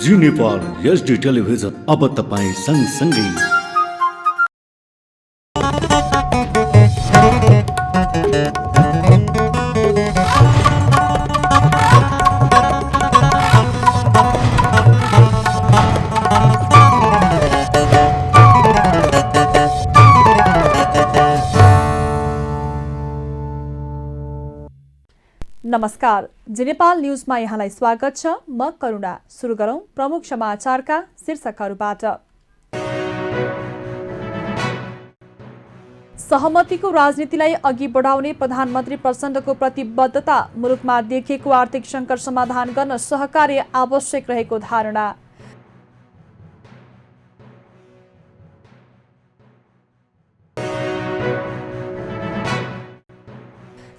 जी Nepal HD television अब तपाईं सँगसँगै। नमस्कार, जी नेपाल न्यूजमा यहाँलाई स्वागत छ। म करुणा। सुरु गरौं प्रमुख समाचारका शीर्षकहरूबाट। सहमतिको राजनीतिलाई अघि बढाउने प्रधानमन्त्री प्रचण्डको प्रतिबद्धता। मुलुकमा देखिएको आर्थिक सङ्कट समाधान गर्न सहकार्य आवश्यक रहेको धारणा।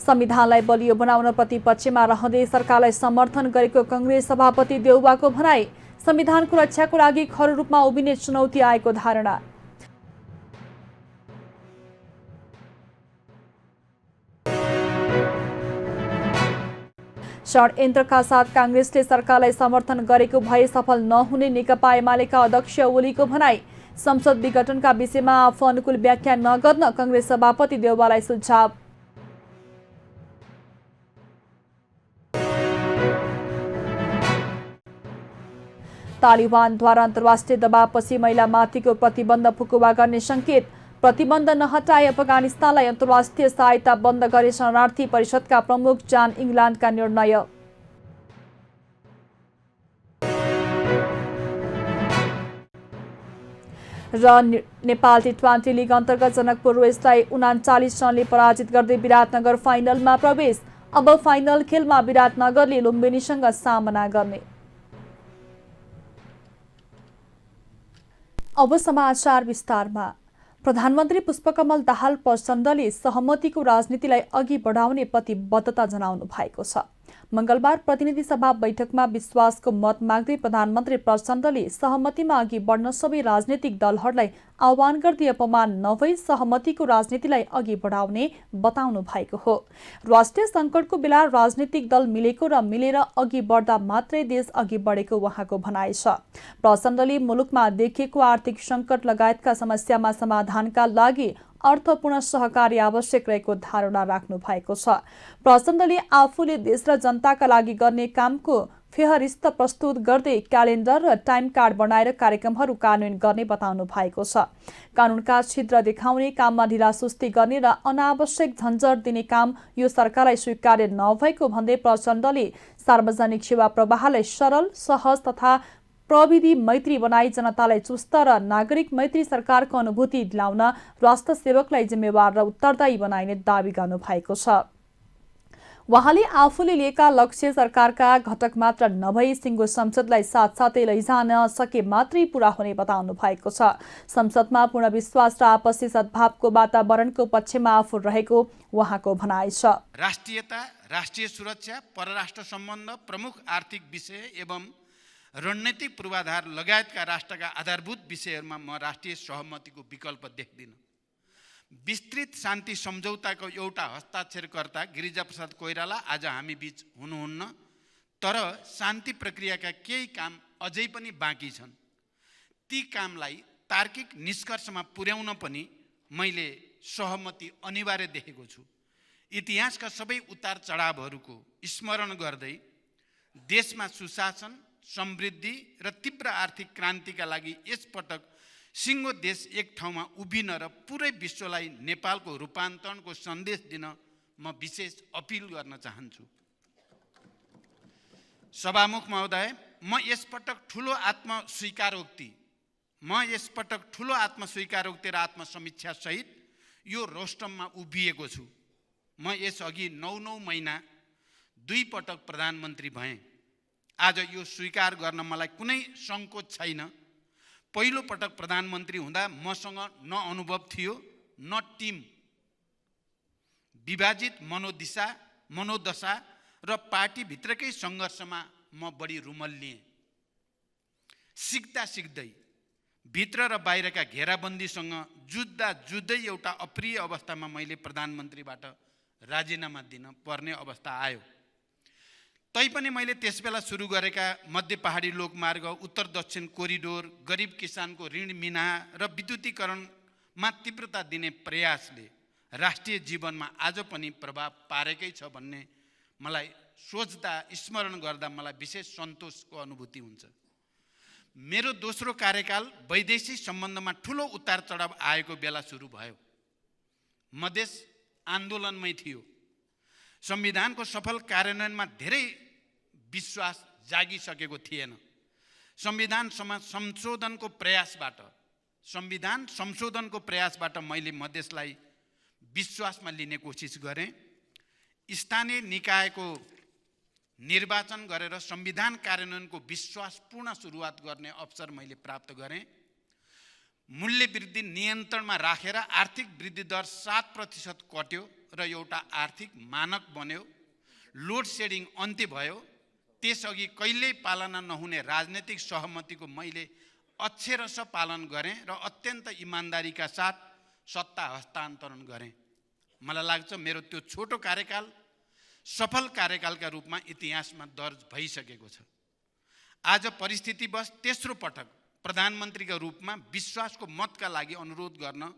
संविधानलाई बलियो बनाउन प्रतिपक्षमा रहँदै सरकारलाई समर्थन गरेको कांग्रेस सभापति देउवाको भनाई। संविधानको रक्षाको लागि खर रूपमा उभिने चुनौती आएको धारणा। षड्यन्त्रका साथ कांग्रेसले सरकारलाई समर्थन गरेको भए सफल नहुने नेकपा एमालेका अध्यक्ष ओलीको भनाई। संसद विघटनका विषयमा आफू अनुकूल व्याख्या नगर्न कांग्रेस सभापति देउवालाई सुझाव। तालिबानद्वारा अन्तर्राष्ट्रिय दबावपछि महिलामाथिको प्रतिबन्ध फुकुवा गर्ने संकेत। प्रतिबन्ध नहटाए अफगानिस्तानलाई अन्तर्राष्ट्रिय सहायता बन्द गरे शरणार्थी परिषदका प्रमुख जान इङ्ग्ल्यान्डका निर्णय। र नेपाल टी20 लिग अन्तर्गत जनकपुर रोयसलाई 39 रनले पराजित गर्दै विराटनगर फाइनलमा प्रवेश। अब फाइनल खेलमा विराटनगरले लुम्बिनीसँग सामना गर्ने। अब समाचार विस्तारमा। प्रधानमन्त्री पुष्पकमल दाहाल प्रचण्डले सहमतिको राजनीतिलाई अघि बढाउने प्रतिबद्धता जनाउनु भएको छ। मंगलबार प्रतिनिधि सभा बैठकमा विश्वासको मत माग्दै प्रधानमन्त्री प्रचण्डले सहमतिमा अघि बढ्न सबै राजनीतिक दलहरूलाई आह्वान गर्दै अपमान नभई सहमतिको राजनीतिलाई अघि बढाउने बताउनु भएको हो। राष्ट्रिय संकटको बेला राजनीतिक दल मिलेको र मिलेर अघि बढ्दा मात्रै देश अघि बढेको उहाँको भनाइ छ। प्रचण्डले मुलुकमा देखिएको आर्थिक संकट लगायतका समस्यामा समाधानका लागि अर्थपूर्ण सहकार्य आवश्यक रहेको धारणा राख्नु भएको छ। प्रचण्डले आफूले देश र जनताका लागि गर्ने कामको फेहरिस्त प्रस्तुत गर्दै क्यालेन्डर र टाइम कार्ड बनाएर कार्यक्रमहरू कार्यान्वयन गर्ने बताउनु भएको छ। कानूनका छिद्र देखाउने, काममा ढिलासुस्ती गर्ने र अनावश्यक झन्झट दिने काम यो सरकारलाई स्वीकार्य नभएको भन्दै प्रचण्डले सार्वजनिक सेवा प्रवाहलाई सरल, सहज तथा प्रविधि मैत्री बनाई जनतालाई चुस्त र नागरिक मैत्री सरकारको अनुभूति दिलाउन राष्ट्र सेवकलाई जिम्मेवार र उत्तरदायी बनाइने दावी गर्नु भएको छ। उहाँले आफूले लिएका लक्ष्य सरकारका घटक मात्र नभई सिङ्गो संसदलाई साथसाथै लैजान सके मात्रै पूरा हुने बताउनु भएको छ। संसदमा पूर्ण विश्वास र आपसी सद्भावको वातावरणको पक्षमा आफू रहेको उहाँको भनाइ छ। राष्ट्रियता, राष्ट्रिय सुरक्षा, परराष्ट्र सम्बन्ध, प्रमुख आर्थिक विषय एवं रणनीतिक पूर्वाधार लगायतका राष्ट्रका आधारभूत विषयहरूमा म राष्ट्रिय सहमतिको विकल्प देख्दिनँ। विस्तृत शान्ति सम्झौताको एउटा हस्ताक्षरकर्ता गिरिजाप्रसाद कोइराला आज हामी बीच हुनुहुन्न, तर शान्ति प्रक्रियाका केही काम अझै पनि बाँकी छन्। ती कामलाई तार्किक निष्कर्षमा पुर्याउन पनि मैले सहमति अनिवार्य देखेको छु। इतिहासका सबै उतार चढावहरूको स्मरण गर्दै देशमा सुशासन, समृद्धि र तीव्र आर्थिक क्रान्तिका लागि यसपटक सिङ्गो देश एक ठाउँमा उभिन र पुरै विश्वलाई नेपालको रूपान्तरणको सन्देश दिन म विशेष अपिल गर्न चाहन्छु। सभामुख महोदय, म यसपटक ठुलो आत्मस्वीकारोक्ति र आत्मसमीक्षा सहित यो रोस्टममा उभिएको छु। म यसअघि 9 महिना 2 पटक प्रधानमन्त्री भएँ। आज यो स्वीकार गर्न मलाई कुनै सङ्कोच छैन। पहिलो पटक प्रधानमन्त्री हुँदा मसँग न अनुभव थियो न टिम। विभाजित मनोदशा र पार्टीभित्रकै सङ्घर्षमा म बढी रुमल्लिएँ। सिक्दै भित्र र बाहिरका घेराबन्दीसँग जुझ्दै एउटा अप्रिय अवस्थामा मैले प्रधानमन्त्रीबाट राजीनामा दिन पर्ने अवस्था आयो। तैपनि मैले त्यसबेला सुरु गरेका मध्य पहाडी लोकमार्ग, उत्तर दक्षिण कोरिडोर, गरिब किसानको ऋण मिनाहा र विद्युतीकरणमा तीव्रता दिने प्रयासले राष्ट्रिय जीवनमा आज पनि प्रभाव पारेकै छ भन्ने मलाई सोच्दा, स्मरण गर्दा मलाई विशेष सन्तोषको अनुभूति हुन्छ। मेरो दोस्रो कार्यकाल वैदेशिक सम्बन्धमा ठुलो उतार चढाव आएको बेला सुरु भयो। मधेस आन्दोलनमै थियो। संविधानको सफल कार्यान्वयनमा धेरै विश्वास जागिसकेको थिएन। संविधान संशोधनको प्रयासबाट मैले मधेसलाई विश्वासमा लिने कोसिस गरेँ। स्थानीय निकायको निर्वाचन गरेर संविधान कार्यान्वयनको विश्वासपूर्ण सुरुवात गर्ने अवसर मैले प्राप्त गरेँ। मूल्य वृद्धि नियन्त्रणमा राखेर आर्थिक वृद्धि दर 7% कट्यो र एउटा आर्थिक मानक बन्यो। लोड सेडिङ अन्त्य भयो। त्यसअघि कहिल्यै पालना नहुने राजनैतिक सहमतिको मैले अक्षरशः पालन गरेँ र अत्यन्त इमान्दारीका साथ सत्ता हस्तान्तरण गरेँ। मलाई लाग्छ मेरो त्यो छोटो कार्यकाल सफल कार्यकालका रूपमा इतिहासमा दर्ज भइसकेको छ। आज परिस्थितिवश तेस्रो पटक प्रधानमन्त्रीका रूपमा विश्वासको मतका लागि अनुरोध गर्न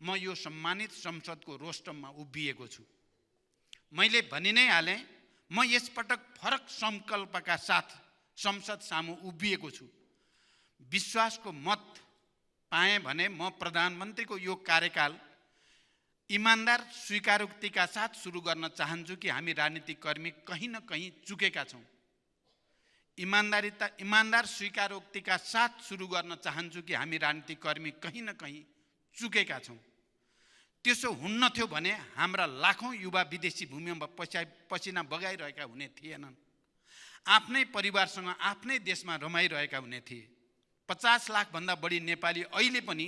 म यो सम्मानित संसदको रोस्टममा उभिएको छु। मैले भनि नै हालेँ, म यसपटक फरक संकल्पका साथ संसद सामु उभिएको छु। विश्वासको मत पाएँ भने म प्रधानमन्त्रीको यो कार्यकाल इमान्दार स्वीकारोक्तिका साथ सुरु गर्न चाहन्छु कि हामी राजनीतिक कर्मी कहीँ न कहीँ चुकेका छौँ। इमान्दार स्वीकारोक्तिका साथ सुरु गर्न चाहन्छु कि हामी राजनीतिक कर्मी कहीँ न कहीँ चुकेका छौँ। त्यसो हुन्न थियो भने हाम्रा लाखौँ युवा विदेशी भूमिमा पसिना बगाइरहेका हुने थिएनन्। आफ्नै परिवारसँग आफ्नै देशमा रमाइरहेका हुने थिए। 50 लाखभन्दा बढी नेपाली अहिले पनि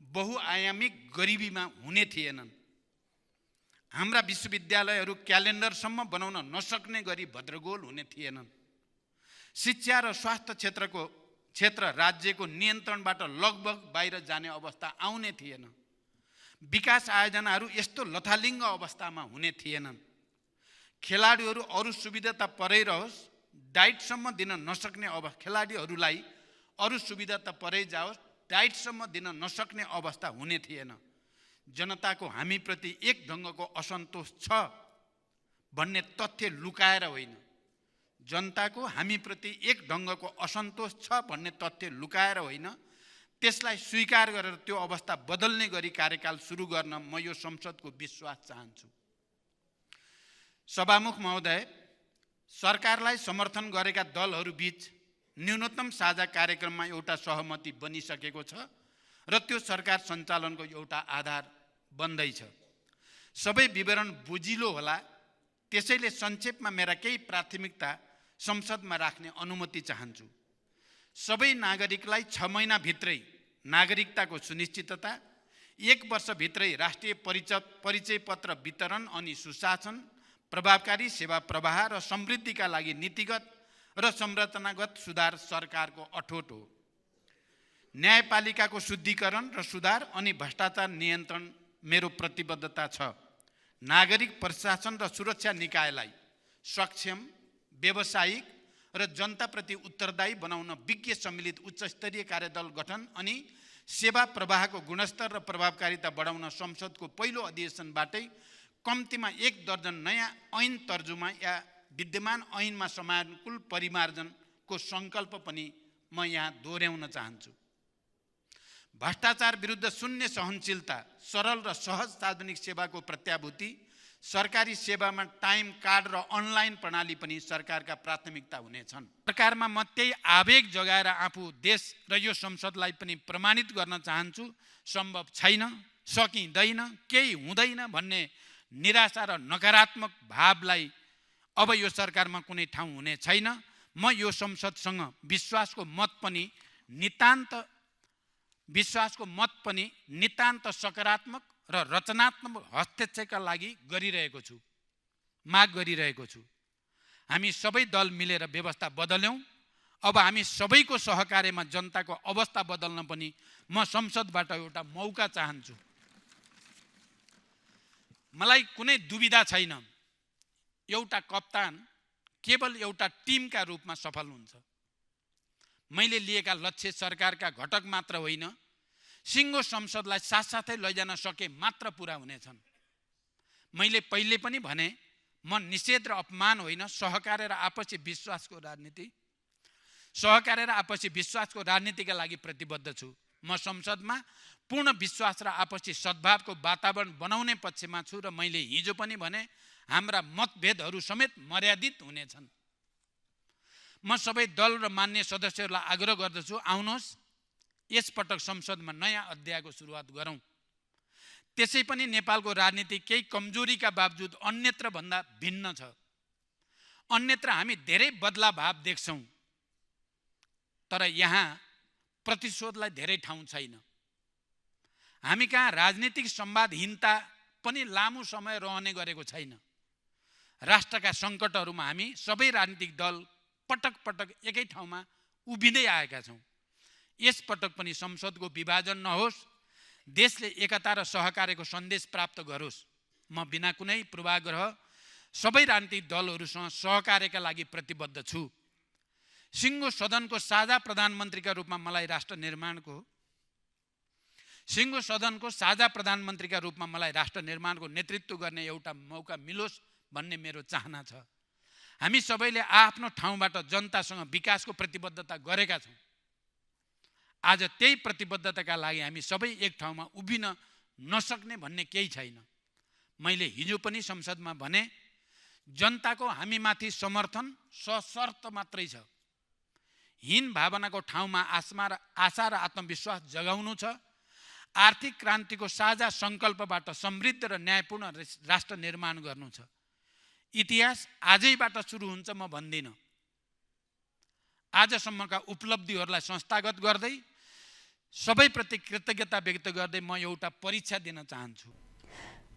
बहुआयामिक गरिबीमा हुने थिएनन्। हाम्रा विश्वविद्यालयहरू क्यालेन्डरसम्म बनाउन नसक्ने गरी भद्रगोल हुने थिएनन्। शिक्षा र स्वास्थ्य क्षेत्र राज्यको नियन्त्रणबाट लगभग बाहिर जाने अवस्था आउने थिएन। विकास आयोजनाहरू यस्तो लथालिङ्ग अवस्थामा हुने थिएनन्। खेलाडीहरू अरू सुविधा त परै रहोस्, डाइटसम्म दिन नसक्ने खेलाडीहरूलाई अरू सुविधा त परै जाओस्, डाइटसम्म दिन नसक्ने अवस्था हुने थिएन। जनताको हामीप्रति एक ढङ्गको असन्तोष छ भन्ने तथ्य लुकाएर होइन, जनताको हामीप्रति एक ढङ्गको असन्तोष छ भन्ने तथ्य लुकाएर होइन, त्यसलाई स्वीकार गरेर त्यो अवस्था बदल्ने गरी कार्यकाल सुरु गर्न म यो संसदको विश्वास चाहन्छु। सभामुख महोदय, सरकारलाई समर्थन गरेका दलहरू बीच न्यूनतम साझा कार्यक्रममा एउटा सहमति बनिसकेको छ र त्यो सरकार सञ्चालनको एउटा आधार बन्दैछ। सबै विवरण बुझिलो होला, त्यसैले संक्षेपमा मेरा केही प्राथमिकता संसदमा राख्ने अनुमति चाहन्छु। सबै नागरिकलाई 6 महिनाभित्रै नागरिकताको सुनिश्चितता, 1 वर्षभित्रै राष्ट्रिय परिचय पत्र वितरण अनि सुशासन, प्रभावकारी सेवा प्रवाह र समृद्धिका लागि नीतिगत र संरचनागत सुधार सरकारको अठोट हो। न्यायपालिकाको शुद्धिकरण र सुधार अनि भ्रष्टाचार नियन्त्रण मेरो प्रतिबद्धता छ। नागरिक प्रशासन र सुरक्षा निकायलाई सक्षम, व्यावसायिक र जनताप्रति उत्तरदायी बनाउन विज्ञ सम्मिलित उच्चस्तरीय कार्यदल गठन अनि सेवा प्रवाहको गुणस्तर र प्रभावकारिता बढाउन संसदको पहिलो अधिवेशनबाटै कम्तीमा 1 दर्जन नयाँ ऐन तर्जुमा या विद्यमान ऐनमा समानुकूल परिमार्जनको सङ्कल्प पनि म यहाँ दोहोऱ्याउन चाहन्छु। भ्रष्टाचार विरुद्ध शून्य सहनशीलता, सरल र सहज सार्वजनिक सेवाको प्रत्याभूति, सरकारी सेवामा टाइम कार्ड र अनलाइन प्रणाली पनि सरकारका प्राथमिकता हुनेछन्। सरकारमा म त्यही आवेग जगाएर आफू, देश र यो संसदलाई पनि प्रमाणित गर्न चाहन्छु। सम्भव छैन, सकिँदैन, केही हुँदैन भन्ने निराशा र नकारात्मक भावलाई अब यो सरकारमा कुनै ठाउँ हुने छैन। म यो संसदसँग विश्वासको मत पनि नितान्त सकारात्मक र रचनात्मक हस्तक्षेपका लागि माग गरिरहेको छु। हामी सबै दल मिलेर व्यवस्था बदल्यौँ। अब हामी सबैको सहकार्यमा जनताको अवस्था बदल्न पनि म संसदबाट एउटा मौका चाहन्छु। मलाई कुनै दुविधा छैन, एउटा कप्तान केवल एउटा टिमका रूपमा सफल हुन्छ। मैले लिएका लक्ष्य सरकारका घटक मात्र होइन, सिङ्गो संसदलाई साथसाथै लैजान सके मात्र पुरा हुनेछन्। मैले पहिले पनि भने, म निषेध र अपमान होइन, सहकार र आपसी विश्वासको राजनीतिका लागि प्रतिबद्ध छु। म संसदमा पूर्ण विश्वास र आपसी सद्भावको वातावरण बनाउने पक्षमा छु र मैले हिजो पनि भने, हाम्रा मतभेदहरू समेत मर्यादित हुनेछन्। म सबै दल र मान्य सदस्यहरूलाई आग्रह गर्दछु, आउनुहोस् यसपटक संसदमा नयाँ अध्यायको सुरुवात गरौँ। त्यसै पनि नेपालको राजनीति केही कमजोरीका बावजुद अन्यत्र भन्दा भिन्न छ। अन्यत्र हामी धेरै बदला भाव देख्छौँ, तर यहाँ प्रतिशोधलाई धेरै ठाउँ छैन। हामी कहाँ राजनीतिक संवादहीनता पनि लामो समय रहने गरेको छैन। राष्ट्रका सङ्कटहरूमा हामी सबै राजनीतिक दल पटक पटक एकै ठाउँमा उभिँदै आएका छौँ। यसपटक पनि संसदको विभाजन नहोस्, देशले एकता र सहकार्यको सन्देश प्राप्त गरोस्। म बिना कुनै पूर्वाग्रह सबै राजनीतिक दलहरूसँग सहकार्यका लागि प्रतिबद्ध छु। सिङ्गो सदनको साझा प्रधानमन्त्रीका रूपमा मलाई राष्ट्र निर्माणको नेतृत्व गर्ने एउटा मौका मिलोस् भन्ने मेरो चाहना छ। हामी सबैले आफ्नो ठाउँबाट जनतासँग विकासको प्रतिबद्धता गरेका छौँ। आज त्यही प्रतिबद्धताका लागि हामी सबै एक ठाउँमा उभिन नसक्ने भन्ने केही छैन। मैले हिजो पनि संसदमा भने, जनताको हामीमाथि समर्थन सशर्त मात्रै छ। हीन भावनाको ठाउँमा आशा र आत्मविश्वास जगाउनु छ। आर्थिक क्रान्तिको साझा सङ्कल्पबाट समृद्ध र न्यायपूर्ण राष्ट्र निर्माण गर्नु छ। इतिहास आजैबाट सुरु हुन्छ म भन्दिनँ। आजसम्मका उपलब्धिहरूलाई संस्थागत गर्दै सबैप्रति कृतज्ञता व्यक्त गर्दै म एउटा परीक्षा दिन चाहन्छु।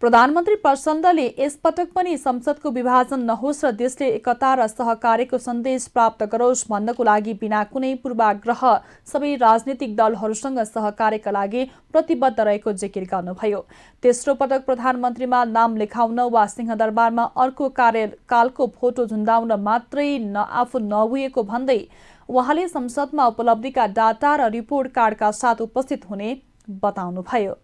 प्रधानमन्त्री प्रचण्डले यसपटक पनि संसदको विभाजन नहोस् र देशले एकता र सहकार्यको सन्देश प्राप्त गरोस् भन्नको लागि बिना कुनै पूर्वाग्रह सबै राजनीतिक दलहरूसँग सहकार्यका लागि प्रतिबद्ध रहेको जिकिर गर्नुभयो। तेस्रो पटक प्रधानमन्त्रीमा नाम लेखाउन वा सिंहदरबारमा अर्को कार्यकालको फोटो झुन्डाउन मात्रै आफू नभुएको भन्दै उहाँले संसदमा उपलब्धिका डाटा र रिपोर्ट कार्डका साथ उपस्थित हुने बताउनुभयो।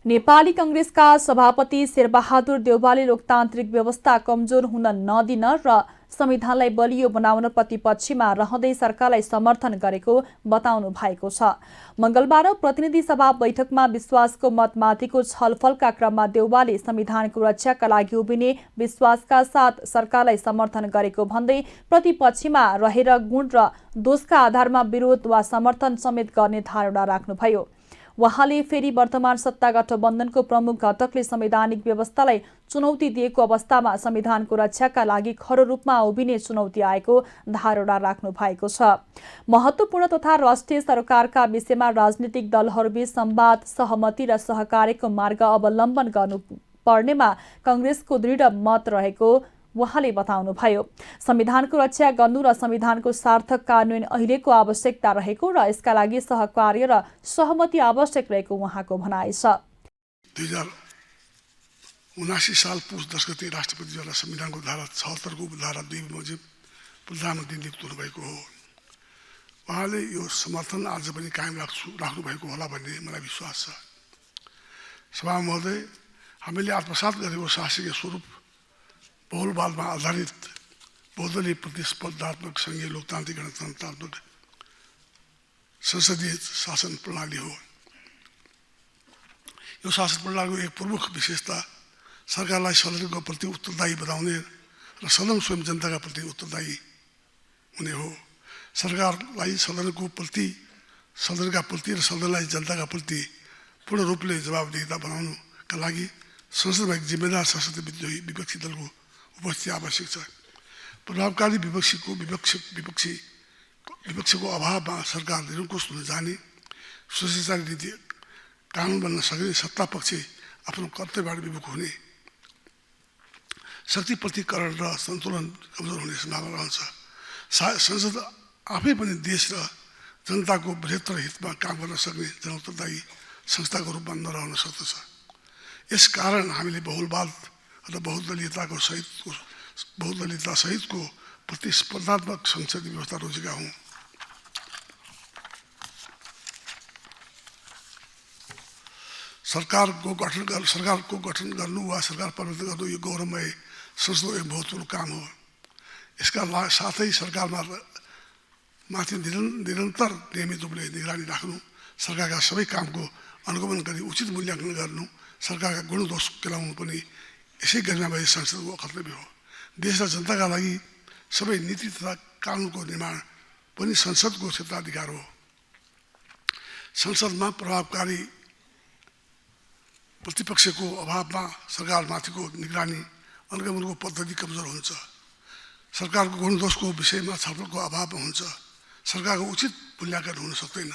नेपाली कांग्रेसका सभापति शेरबहादुर देउवाले लोकतान्त्रिक व्यवस्था कमजोर हुन नदिन र संविधानलाई बलियो बनाउन प्रतिपक्षमा रहँदै सरकारलाई समर्थन गरेको बताउनु भएको छ। मंगलबार प्रतिनिधि सभा बैठकमा विश्वासको मतमाथिको छलफलका क्रममा देउवाले संविधानको रक्षाका लागि उभिने विश्वासका साथ सरकारलाई समर्थन गरेको भन्दै प्रतिपक्षमा रहेर गुण र दोषका आधारमा विरोध वा समर्थन समेत गर्ने धारणा राख्नुभयो। उहाँले फेरि वर्तमान सत्ता गठबन्धनको प्रमुख घटकले संवैधानिक व्यवस्थालाई चुनौती दिएको अवस्थामा संविधानको रक्षाका लागि खरो रूपमा उभिने चुनौती आएको धारणा राख्नु भएको छ। महत्त्वपूर्ण तथा राष्ट्रिय सरकारका विषयमा राजनीतिक दलहरूबीच संवाद, सहमति र सहकार्यको मार्ग अवलम्बन गर्नुपर्नेमा कांग्रेसको दृढ मत रहेको उहाँले बताउनुभयो। संविधानको रक्षा गर्नु र संविधानको सार्थक कार्यान्वयन अहिलेको आवश्यकता रहेको र यसका लागि सहकार्य र सहमति आवश्यक रहेको उहाँको भनाइ छ। 2079 साल पुस 10 गते राष्ट्रपतिद्वारा संविधानको धारा 76 को धारा 2 बमोजिम प्रधानमन्त्री नियुक्त हुनुभएको हो। उहाँले यो समर्थन आज पनि कायम राख्नु भएको होला भन्ने मलाई विश्वास छ। सभा महोदय, हामीले आत्मसात गरेको शासकीय स्वरूप बहुलवादमा आधारित बहुदलीय प्रतिस्पर्धात्मक संघीय लोकतान्त्रिक गणतन्त्रात्मक संसदीय शासन प्रणाली हो। यो शासन प्रणालीको एक प्रमुख विशेषता सरकारलाई सदनको प्रति उत्तरदायी बनाउने र सदन स्वयं जनताका प्रति उत्तरदायी हुने हो। सरकारलाई सदनका प्रति र सदनलाई जनताका प्रति पूर्ण रूपले जवाबदेहिता बनाउनका लागि संसदमा एक जिम्मेदार संसदीय विपक्षी दलको उपस्थिति आवश्यक छ। प्रभावकारी विपक्षीको अभावमा सरकार निरङ्कुश हुन जाने, सुशासन नीति कानुन बन्न सक्ने, सत्ता पक्ष आफ्नो कर्तव्यबाट विमुख हुने, शक्ति प्रतिकरण र सन्तुलन कमजोर हुने सम्भावना रहन्छ। संसद आफै पनि देश र जनताको बृहत्तर हितमा काम गर्न सक्ने जनउत्तरदायी संस्थाको रूपमा नरहन सक्दछ। यस कारण हामीले बहुलवाद र बहुदलीयता सहितको प्रतिस्पर्धात्मक संसदीय व्यवस्था रोजेका हौँ। सरकारको गठन गर्नु वा सरकार परिवर्तन गर्नु यो गौरवमय संसदको एक महत्त्वपूर्ण काम हो। यसका साथै सरकारमा माथि निरन्तर नियमित रूपले निगरानी राख्नु, सरकारका सबै कामको अनुगमन गरी उचित मूल्याङ्कन गर्नु, सरकारका गुण दोष केलाउनु पनि यसै गरिमामय संसदको कर्तव्य हो। देश र जनताका लागि सबै नीति तथा कानुनको निर्माण पनि संसदको क्षेत्राधिकार हो। संसदमा प्रभावकारी प्रतिपक्षको अभावमा सरकारमाथिको निगरानी अनुगमनको पद्धति कमजोर हुन्छ। सरकारको गुणदोषको विषयमा छलफलको अभावमा हुन्छ। सरकारको उचित मूल्याङ्कन हुन सक्दैन।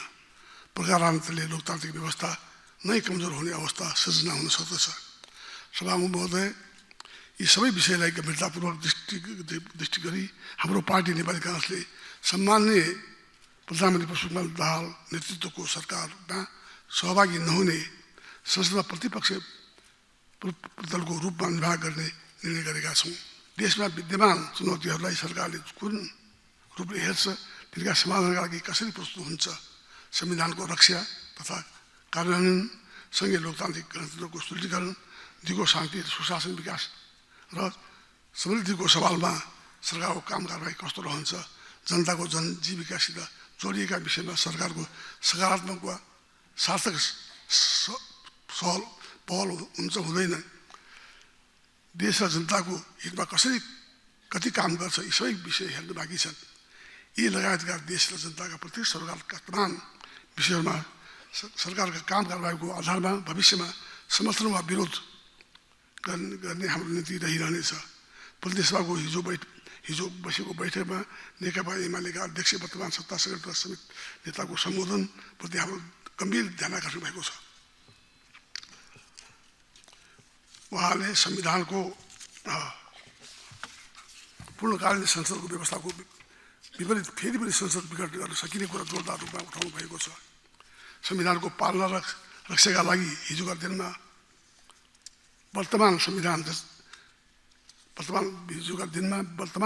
प्रकारान्तरले लोकतान्त्रिक व्यवस्था नै कमजोर हुने अवस्था सृजना हुन सक्दछ। सभामुख महोदय, यी सबै विषयलाई गम्भीरतापूर्वक दृष्टि गरी हाम्रो पार्टी नेपाली काङ्ग्रेसले सम्माननीय प्रधानमन्त्री पुष्पकमल दाहाल नेतृत्वको सरकारमा सहभागी नहुने संसदमा प्रतिपक्ष दलको रूपमा निर्वाह गर्ने निर्णय गरेका छौँ। देशमा विद्यमान चुनौतीहरूलाई सरकारले कुन रूपले हेर्छ, तिनका समाधानका लागि कसरी प्रस्तुत हुन्छ, संविधानको रक्षा तथा कार्यान्वयन, सङ्घीय लोकतान्त्रिक गणतन्त्रको सुदृढीकरण, दिगो शान्ति सुशासन विकास र समृद्धिको सवालमा सरकारको काम कारबाही कस्तो रहन्छ, जनताको जनजीविकासित जोडिएका विषयमा सरकारको सकारात्मक वा सार्थक पहल हुन्छ हुँदैन, देश र जनताको हितमा कति काम गर्छ, यी सबै विषय हेर्न बाँकी छन्। यी लगायतका देश र जनताका प्रति सरकारका तमाम विषयहरूमा सरकारका काम कारबाहीको आधारमा भविष्यमा समर्थन वा विरोध गर्ने हाम्रो नीति रहिरहनेछ। प्रतिनिधि सभाको हिजो बसेको बैठकमा नेकपा एमालेका अध्यक्ष वर्तमान सत्ता संगठन समिति नेताको सम्बोधनप्रति हाम्रो गम्भीर ध्यान आकर्षण भएको छ। उहाँले संविधानको पूर्णकालीन संसदको व्यवस्थाको विपरीत फेरि पनि संसद विघटन गर्न सकिने कुरा जोरदार रूपमा उठाउनु भएको छ। संविधानको पालना र रक्षाका लागि हिजोका दिनमा वर्तमान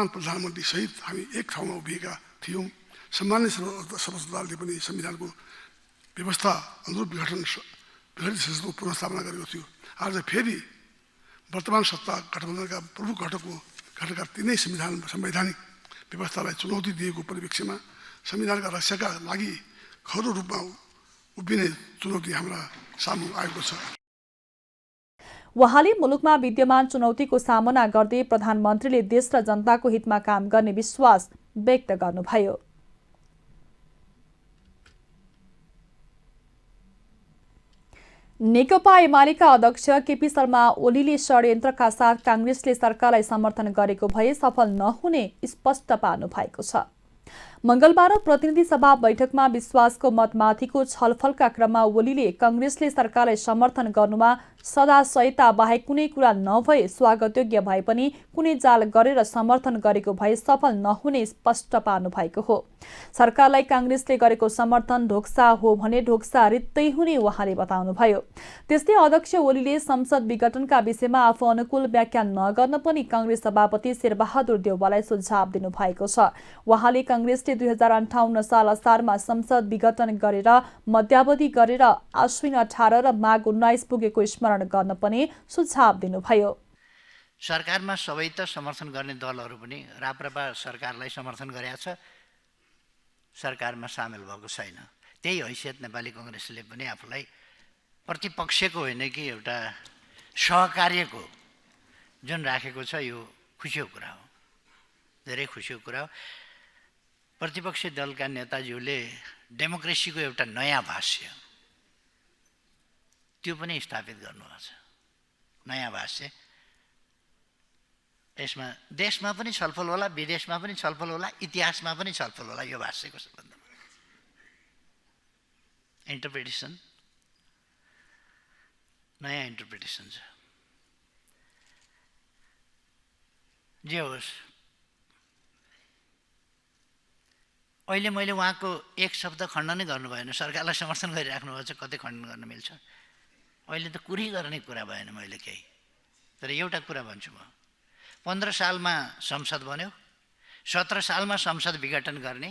प्रधानमन्त्री सहित हामी एक ठाउँमा उभिएका थियौँ। सम्मान्य सर्वोच्च अदालतले पनि संविधानको व्यवस्था अनुरूप विघटित संसदको पुनर्स्थापना गरेको थियो। आज फेरि वर्तमान सत्ता गठबन्धनका प्रमुख घटकका तिनै संवैधानिक व्यवस्थालाई चुनौती दिएको परिप्रेक्ष्यमा संविधानका रक्षाका लागि खरो रूपमा उभिने चुनौती हाम्रा सामु आएको छ। उहाँले मुलुकमा विद्यमान चुनौतीको सामना गर्दै प्रधानमन्त्रीले देश र जनताको हितमा काम गर्ने विश्वास व्यक्त गर्नुभयो। नेकपा एमालेका अध्यक्ष केपी शर्मा ओलीले षड्यन्त्रका साथ काङ्ग्रेसले सरकारलाई समर्थन गरेको भए सफल नहुने स्पष्ट पार्नु भएको छ। मंगलबार प्रतिनिधि सभा बैठकमा विश्वासको मतमाथिको छलफलका क्रममा ओलीले काङ्ग्रेसले सरकारलाई समर्थन गर्नुमा सदाशयता बाहेक कुनै कुरा नभए स्वागतयोग्य भए पनि कुनै जाल गरेर समर्थन गरेको भए सफल नहुने स्पष्ट पार्नु भएको हो। सरकारलाई काङ्ग्रेसले गरेको समर्थन ढोक्सा हो भने ढोक्सा रित्तै हुने उहाँले बताउनुभयो। त्यस्तै अध्यक्ष ओलीले संसद विघटनका विषयमा आफू अनुकूल व्याख्या नगर्न पनि काङ्ग्रेस सभापति शेरबहादुर देउवालाई सुझाव दिनुभएको छ। उहाँले काङ्ग्रेसले 2058 साल असारमा संसद विघटन गरेर मध्यावधि गरेर आश्विन 18 र माघ 19 पुगेको स्मरण गर्न पनि सुझाव दिनुभयो। सरकारमा सबै त समर्थन गर्ने दलहरू पनि राप्रपा सरकारलाई समर्थन गरेका छ, सरकारमा सामेल भएको छैन। त्यही हैसियत नेपाली काङ्ग्रेसले पनि आफूलाई प्रतिपक्षको होइन कि एउटा सहकार्यको जुन राखेको छ, यो खुसीको कुरा हो, धेरै खुसीको कुरा हो। प्रतिपक्षी दलका नेताज्यूले डेमोक्रेसीको एउटा नयाँ भाष्य त्यो पनि स्थापित गर्नुभएको छ। नयाँ भाष्य यसमा देशमा पनि छलफल होला, विदेशमा पनि छलफल होला, इतिहासमा पनि छलफल होला। यो भाष्यको सम्बन्धमा इन्टरप्रिटेसन, नयाँ इन्टरप्रिटेसन छ। जे होस्, अहिले मैले उहाँको एक शब्द खण्डन नै गर्नु भएन। सरकारलाई समर्थन गरिराख्नु भएको छ, कतै खण्डन गर्न मिल्छ? अहिले त कुरै गर्ने कुरा भएन। मैले केही तर एउटा कुरा भन्छु म, 15 सालमा संसद बन्यो, 17 सालमा संसद विघटन गर्ने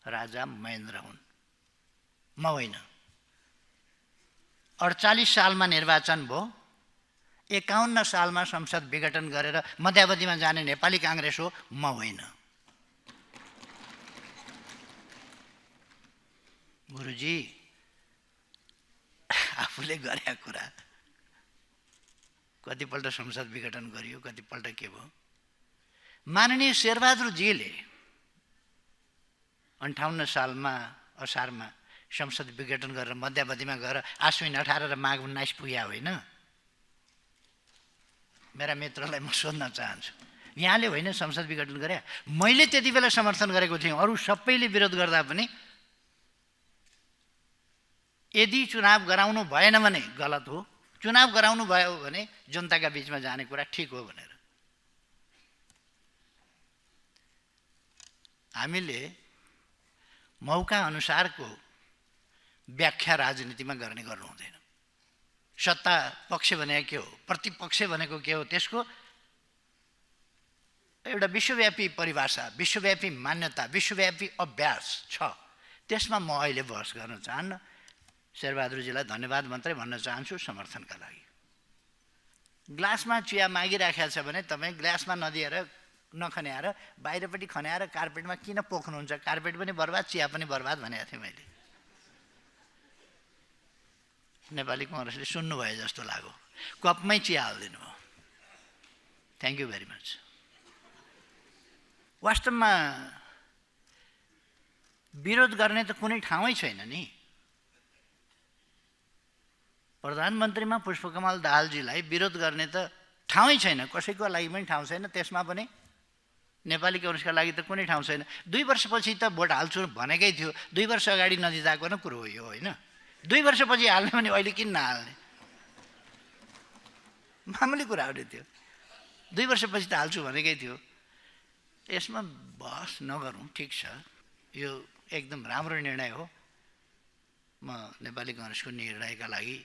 राजा महेन्द्र हुन्, म होइन। 48 सालमा निर्वाचन भयो, 51 सालमा संसद विघटन गरेर मध्यावधिमा जाने नेपाली काङ्ग्रेस हो, म होइन। गुरुजी आफूले गरेका कुरा कतिपल्ट संसद विघटन गरियो, कतिपल्ट के भयो। माननीय शेरबहादुरजीले 58 सालमा असारमा संसद विघटन गरेर मध्यावधिमा गएर आश्विन 18 र माघ 19 पुग्या होइन। मेरा मित्रलाई म सोध्न चाहन्छु, यहाँले होइन संसद विघटन गरे, मैले त्यति बेला समर्थन गरेको थिएँ, अरू सबैले विरोध गर्दा पनि। यदि चुनाव गराउनु भएन भने गलत हो, चुनाव गराउनु भयो भने जनताका बीचमा जाने कुरा ठिक हो भनेर हामीले मौका अनुसारको व्याख्या राजनीतिमा गर्ने गर्नु हुँदैन। सत्ता पक्ष भनेको के हो, प्रतिपक्ष भनेको के हो, त्यसको एउटा विश्वव्यापी परिभाषा, विश्वव्यापी मान्यता, विश्वव्यापी अभ्यास छ। त्यसमा म अहिले बहस गर्न चाहन्न। शेरबहादुरजीलाई धन्यवाद मात्रै भन्न चाहन्छु समर्थनका लागि। ग्लासमा चिया मागिराखेको छ भने तपाईँ ग्लासमा नदिएर नखन्याएर बाहिरपट्टि खन्याएर कार्पेटमा किन पोख्नुहुन्छ? कार्पेट पनि बर्बाद, चिया पनि बर्बाद भनेको थिएँ मैले। नेपाली काङ्ग्रेसले सुन्नुभयो जस्तो लाग्यो, कपमै चिया हालिदिनु भयो। Thank you very much. वास्तवमा विरोध गर्ने त कुनै ठाउँै छैन नि। प्रधानमन्त्रीमा पुष्पकमल दाहालजीलाई विरोध गर्ने त ठाउँै छैन, कसैको लागि पनि ठाउँ छैन। त्यसमा पनि नेपाली काङ्ग्रेसका लागि त कुनै ठाउँ छैन। 2 वर्षपछि त भोट हाल्छु भनेकै थियो, 2 वर्ष अगाडि नजिताको न कुरो हो यो होइन। 2 वर्षपछि हाल्ने भने अहिले किन नहाल्ने? मामुली कुरा हो त्यो। 2 वर्षपछि त हाल्छु भनेकै थियो। यसमा बहस नगरौँ, ठिक छ, यो एकदम राम्रो निर्णय हो। म नेपाली काङ्ग्रेसको निर्णयका लागि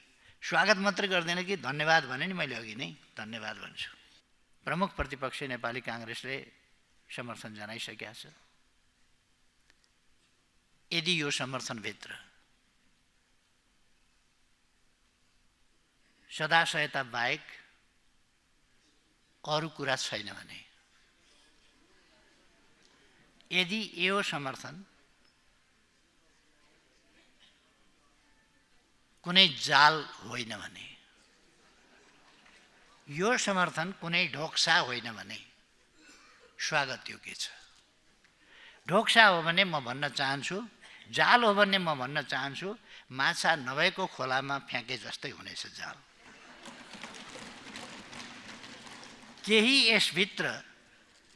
स्वागत मात्रै गर्दैन कि धन्यवाद भने नि मैले अघि नै धन्यवाद भन्छु। प्रमुख प्रतिपक्ष नेपाली काङ्ग्रेसले समर्थन जनाइसकेका छ। यदि यो समर्थनभित्र सदाशयता बाहेक अरू कुरा छैन भने, यदि यो समर्थन कुनै जाल होइन भने, यो समर्थन कुनै ढोक्सा होइन भने स्वागत योग्य छ। ढोक्सा हो भने म भन्न चाहन्छु, जाल हो भने म भन्न चाहन्छु, माछा नभएको खोलामा फ्याँके जस्तै हुनेछ जाल। केही यसभित्र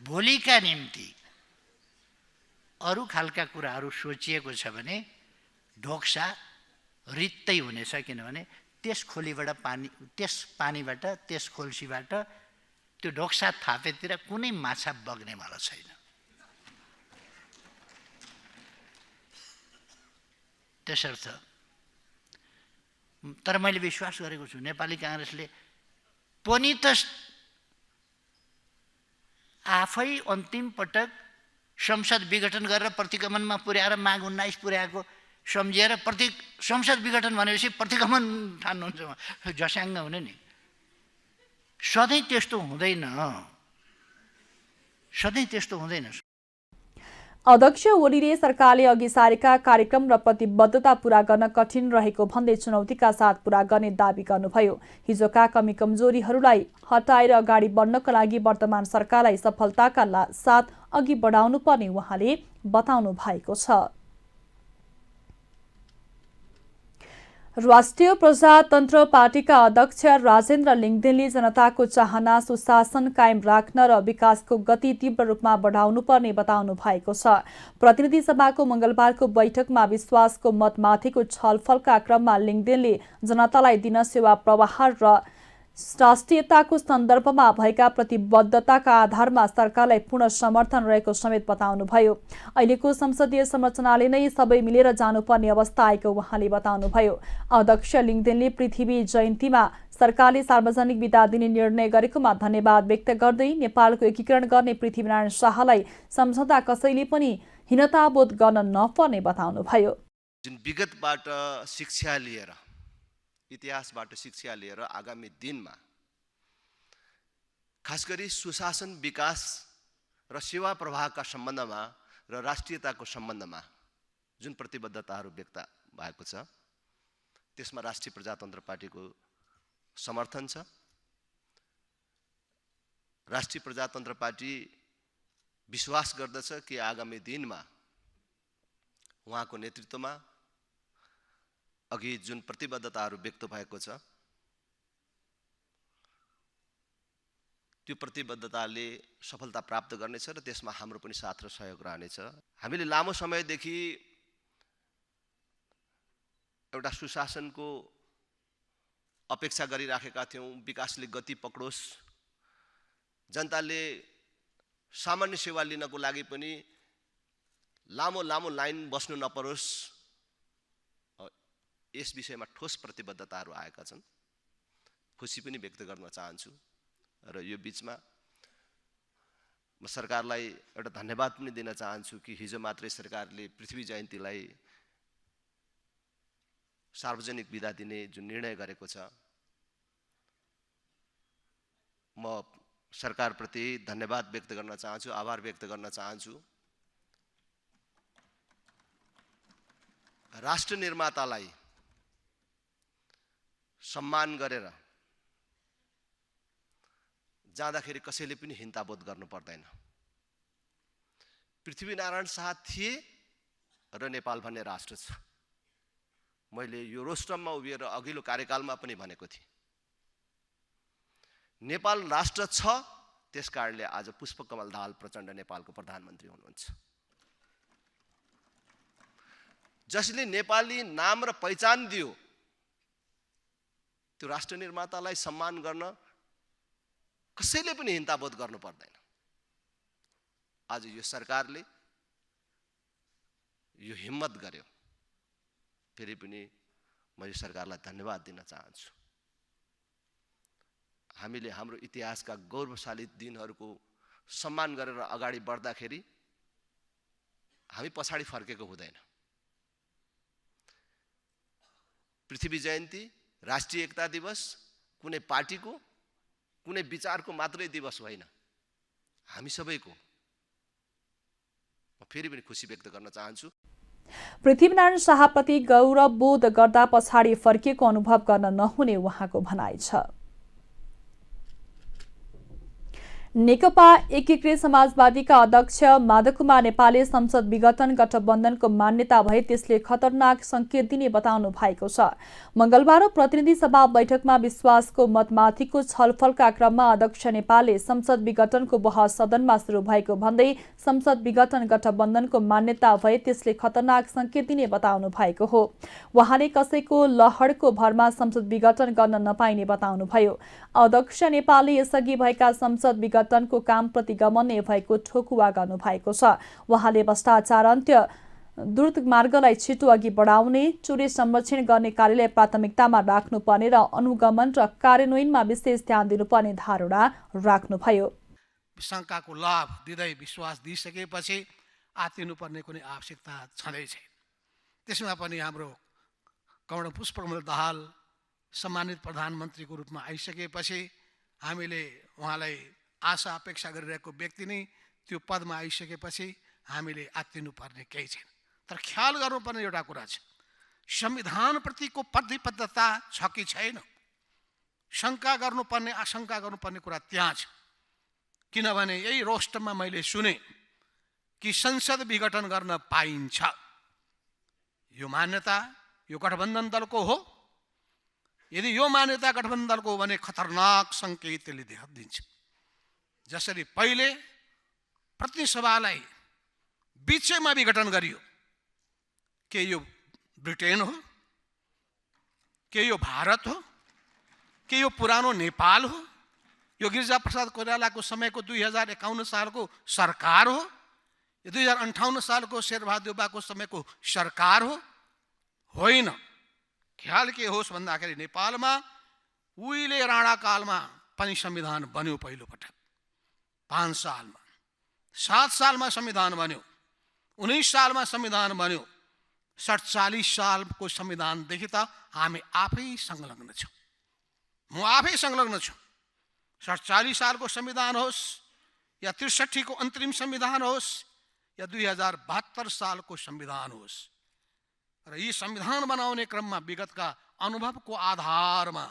भोलिका निम्ति अरू खालका कुराहरू सोचिएको छ भने ढोक्सा रित्तै हुनेछ। किनभने त्यस खोलीबाट पानी, त्यस पानीबाट, त्यस खोल्सीबाट त्यो ढोक्सा थापेतिर कुनै माछा बग्नेवाला छैन। त्यसर्थ तर मैले विश्वास गरेको छु नेपाली काङ्ग्रेसले पनि त आफै अन्तिम पटक संसद विघटन गरेर प्रतिगमनमा पुर्याएर माघ 19 पुर्याएको सम्झिएर संसद विघटन भनेपछि प्रतिगमन ठान्नुहुन्छ, झस्याङ्ग हुने नि। सधैँ त्यस्तो हुँदैन, सधैँ त्यस्तो हुँदैन। अध्यक्ष ओलीले सरकारले अघि सारेका कार्यक्रम र प्रतिबद्धता पूरा गर्न कठिन रहेको भन्दै चुनौतीका साथ पूरा गर्ने दावी गर्नुभयो। हिजोका कमी कमजोरीहरूलाई हटाएर अगाडि बढ्नका लागि वर्तमान सरकारलाई सफलताका साथ अघि बढाउनु पर्ने उहाँले बताउनु भएको छ। राष्ट्रिय प्रजातन्त्र पार्टीका अध्यक्ष राजेन्द्र लिङदेनले जनताको चाहना सुशासन कायम राख्न र विकासको गति तीव्र रूपमा बढाउनुपर्ने बताउनु भएको छ। प्रतिनिधि सभाको मंगलबारको बैठकमा विश्वासको मतमाथिको छलफलका क्रममा लिङदेनले जनतालाई दिन सेवा प्रवाह र राष्ट्रियताको सन्दर्भमा भएका प्रतिबद्धताका आधारमा सरकारलाई पूर्ण समर्थन रहेको समेत बताउनुभयो। अहिलेको संसदीय संरचनाले नै सबै मिलेर जानुपर्ने अवस्था आएको उहाँले बताउनुभयो। अध्यक्ष लिङदेनले पृथ्वी जयन्तीमा सरकारले सार्वजनिक बिदा दिने निर्णय गरेकोमा धन्यवाद व्यक्त गर्दै नेपालको एकीकरण गर्ने पृथ्वीनारायण शाहलाई सम्झँदा कसैले पनि हीनताबोध गर्न नपर्ने बताउनुभयो। जुन विगतबाट शिक्षा लिएर, इतिहासबाट शिक्षा लिएर आगामी दिनमा खास गरी सुशासन, विकास र सेवा प्रवाहका सम्बन्धमा र राष्ट्रियताको सम्बन्धमा जुन प्रतिबद्धताहरू व्यक्त भएको छ त्यसमा राष्ट्रिय प्रजातन्त्र पार्टीको समर्थन छ। राष्ट्रिय प्रजातन्त्र पार्टी विश्वास गर्दछ कि आगामी दिनमा उहाँको नेतृत्वमा अघि जुन प्रतिबद्धताहरू व्यक्त भएको छ त्यो प्रतिबद्धताले सफलता प्राप्त गर्नेछ र त्यसमा हाम्रो पनि साथ र सहयोग रहनेछ। हामीले लामो समयदेखि एउटा सुशासनको अपेक्षा गरिराखेका थियौँ, विकासले गति पक्रोस्, जनताले सामान्य सेवा लिनको लागि पनि लामो लामो लाइन बस्नु नपरोस्, यस विषयमा ठोस प्रतिबद्धताहरू आएका छन्। खुसी पनि व्यक्त गर्न चाहन्छु र यो बीचमा म सरकारलाई एउटा धन्यवाद पनि दिन चाहन्छु कि हिजो मात्रै सरकारले पृथ्वी जयन्तीलाई सार्वजनिक बिदा दिने जुन निर्णय गरेको छ, म सरकारप्रति धन्यवाद व्यक्त गर्न चाहन्छु, आभार व्यक्त गर्न चाहन्छु। राष्ट्र निर्मातालाई सम्मान गरेर जाँदाखेरि कसैले पनि हिंताबोध गर्नु पर्दैन। पृथ्वीनारायण शाह थिए र नेपाल भन्ने राष्ट्र छ। मैले यो रोस्टममा उभिएर अघिल्लो कार्यकालमा पनि भनेको थिएँ, नेपाल राष्ट्र छ, त्यसकारणले आज पुष्पकमल दाहाल प्रचण्ड नेपालको प्रधानमन्त्री हुनुहुन्छ। जसले नेपाली नाम र पहिचान दियो त्यो राष्ट्र निर्मातालाई सम्मान गर्न कसैले पनि हिंताबोध गर्नु पर्दैन। आज यो सरकारले यो हिम्मत गर्यो, फेरि पनि म यो सरकारलाई धन्यवाद दिन चाहन्छु। हामीले हाम्रो इतिहासका गौरवशाली दिनहरूको सम्मान गरेर अगाडि बढ्दाखेरि हामी पछाडि फर्केको हुँदैन। पृथ्वी जयन्ती, राष्ट्रिय एकता दिवस कुनै पार्टीको, कुनै विचारको मात्रै दिवस होइन, हामी सबैको। म फेरि पनि खुसी व्यक्त गर्न चाहन्छु। पृथ्वीनारायण शाहप्रति गौरवबोध गर्दा पछाडि फर्किएको अनुभव गर्न नहुने उहाँको भनाइ छ। नेकपा एकीकृत समाजवादीका अध्यक्ष माधव कुमार नेपालले संसद विघटन गठबन्धनको मान्यता भए त्यसले खतरनाक संकेत दिने बताउनु भएको छ। मंगलबार प्रतिनिधि सभा बैठकमा विश्वासको मतमाथिको छलफलका क्रममा अध्यक्ष नेपालले संसद विघटनको बहस सदनमा शुरू भएको भन्दै संसद विघटन गठबन्धनको मान्यता भए त्यसले खतरनाक संकेत दिने बताउनु भएको हो। उहाँले कसैको लहरको भरमा संसद विघटन गर्न नपाइने बताउनुभयो। अध्यक्ष नेपालले यसअघि भएका संसद विघटनको कामप्रति गमन्य भएको ठोकुवा गर्नु भएको छ। उहाँले भ्रष्टाचार अन्त्य, द्रुत मार्गलाई छिटो अघि बढाउने, चोरी संरक्षण गर्ने कार्यलाई प्राथमिकतामा राख्नुपर्ने र अनुगमन र कार्यान्वयनमा विशेष ध्यान दिनुपर्ने धारणा राख्नुभयो। शङ्काको लाभ दिँदै विश्वास दिइसकेपछि आत्तिनुपर्ने कुनै आवश्यकता छँदै छैन। त्यसमा पनि हाम्रो कमल पुष्पकमल दाहाल सम्मानित प्रधानमन्त्रीको रूपमा आइसकेपछि हामीले उहाँलाई आशा अपेक्षा गरिरहेको व्यक्ति नै त्यो पदमा आइसकेपछि हामीले आत्तिनुपर्ने केही छैन। तर ख्याल गर्नुपर्ने एउटा कुरा छ, संविधानप्रतिको प्रतिबद्धता छ कि छैन, शङ्का गर्नुपर्ने आशंका गर्नुपर्ने कुरा त्यहाँ छ। किनभने यही रोस्टरमा मैले सुने कि संसद विघटन गर्न पाइन्छ। यो मान्यता यो गठबन्धन दलको हो। यदि यो मान्यता गठबन्धन दलको हो भने खतरनाक सङ्केत त्यसले दिन्छ। जसरी पहिले प्रतिनिधि सभालाई बिचैमा विघटन गरियो, के यो ब्रिटेन हो, के यो भारत हो, के यो पुरानो नेपाल हो, यो गिरिजाप्रसाद कोइरालाको समयको 2051 सालको सरकार हो, यो 2058 सालको शेरबहादुर देउवाको समयको सरकार हो? होइन। ख्याल के होस् भन्दाखेरि नेपालमा उहिले राणाकालमा पनि संविधान बन्यो पहिलोपटक 5 सालमा, 7 सालमा संविधान बन्यो, 19 सालमा संविधान बन्यो, 47 सालको संविधानदेखि त हामी आफै संलग्न छौँ। म आफै संलग्न छु। 47 सालको संविधान होस् या 63 को अन्तरिम संविधान होस् या 2072 सालको संविधान होस्, र यी संविधान बनाउने क्रममा विगतका अनुभवको आधारमा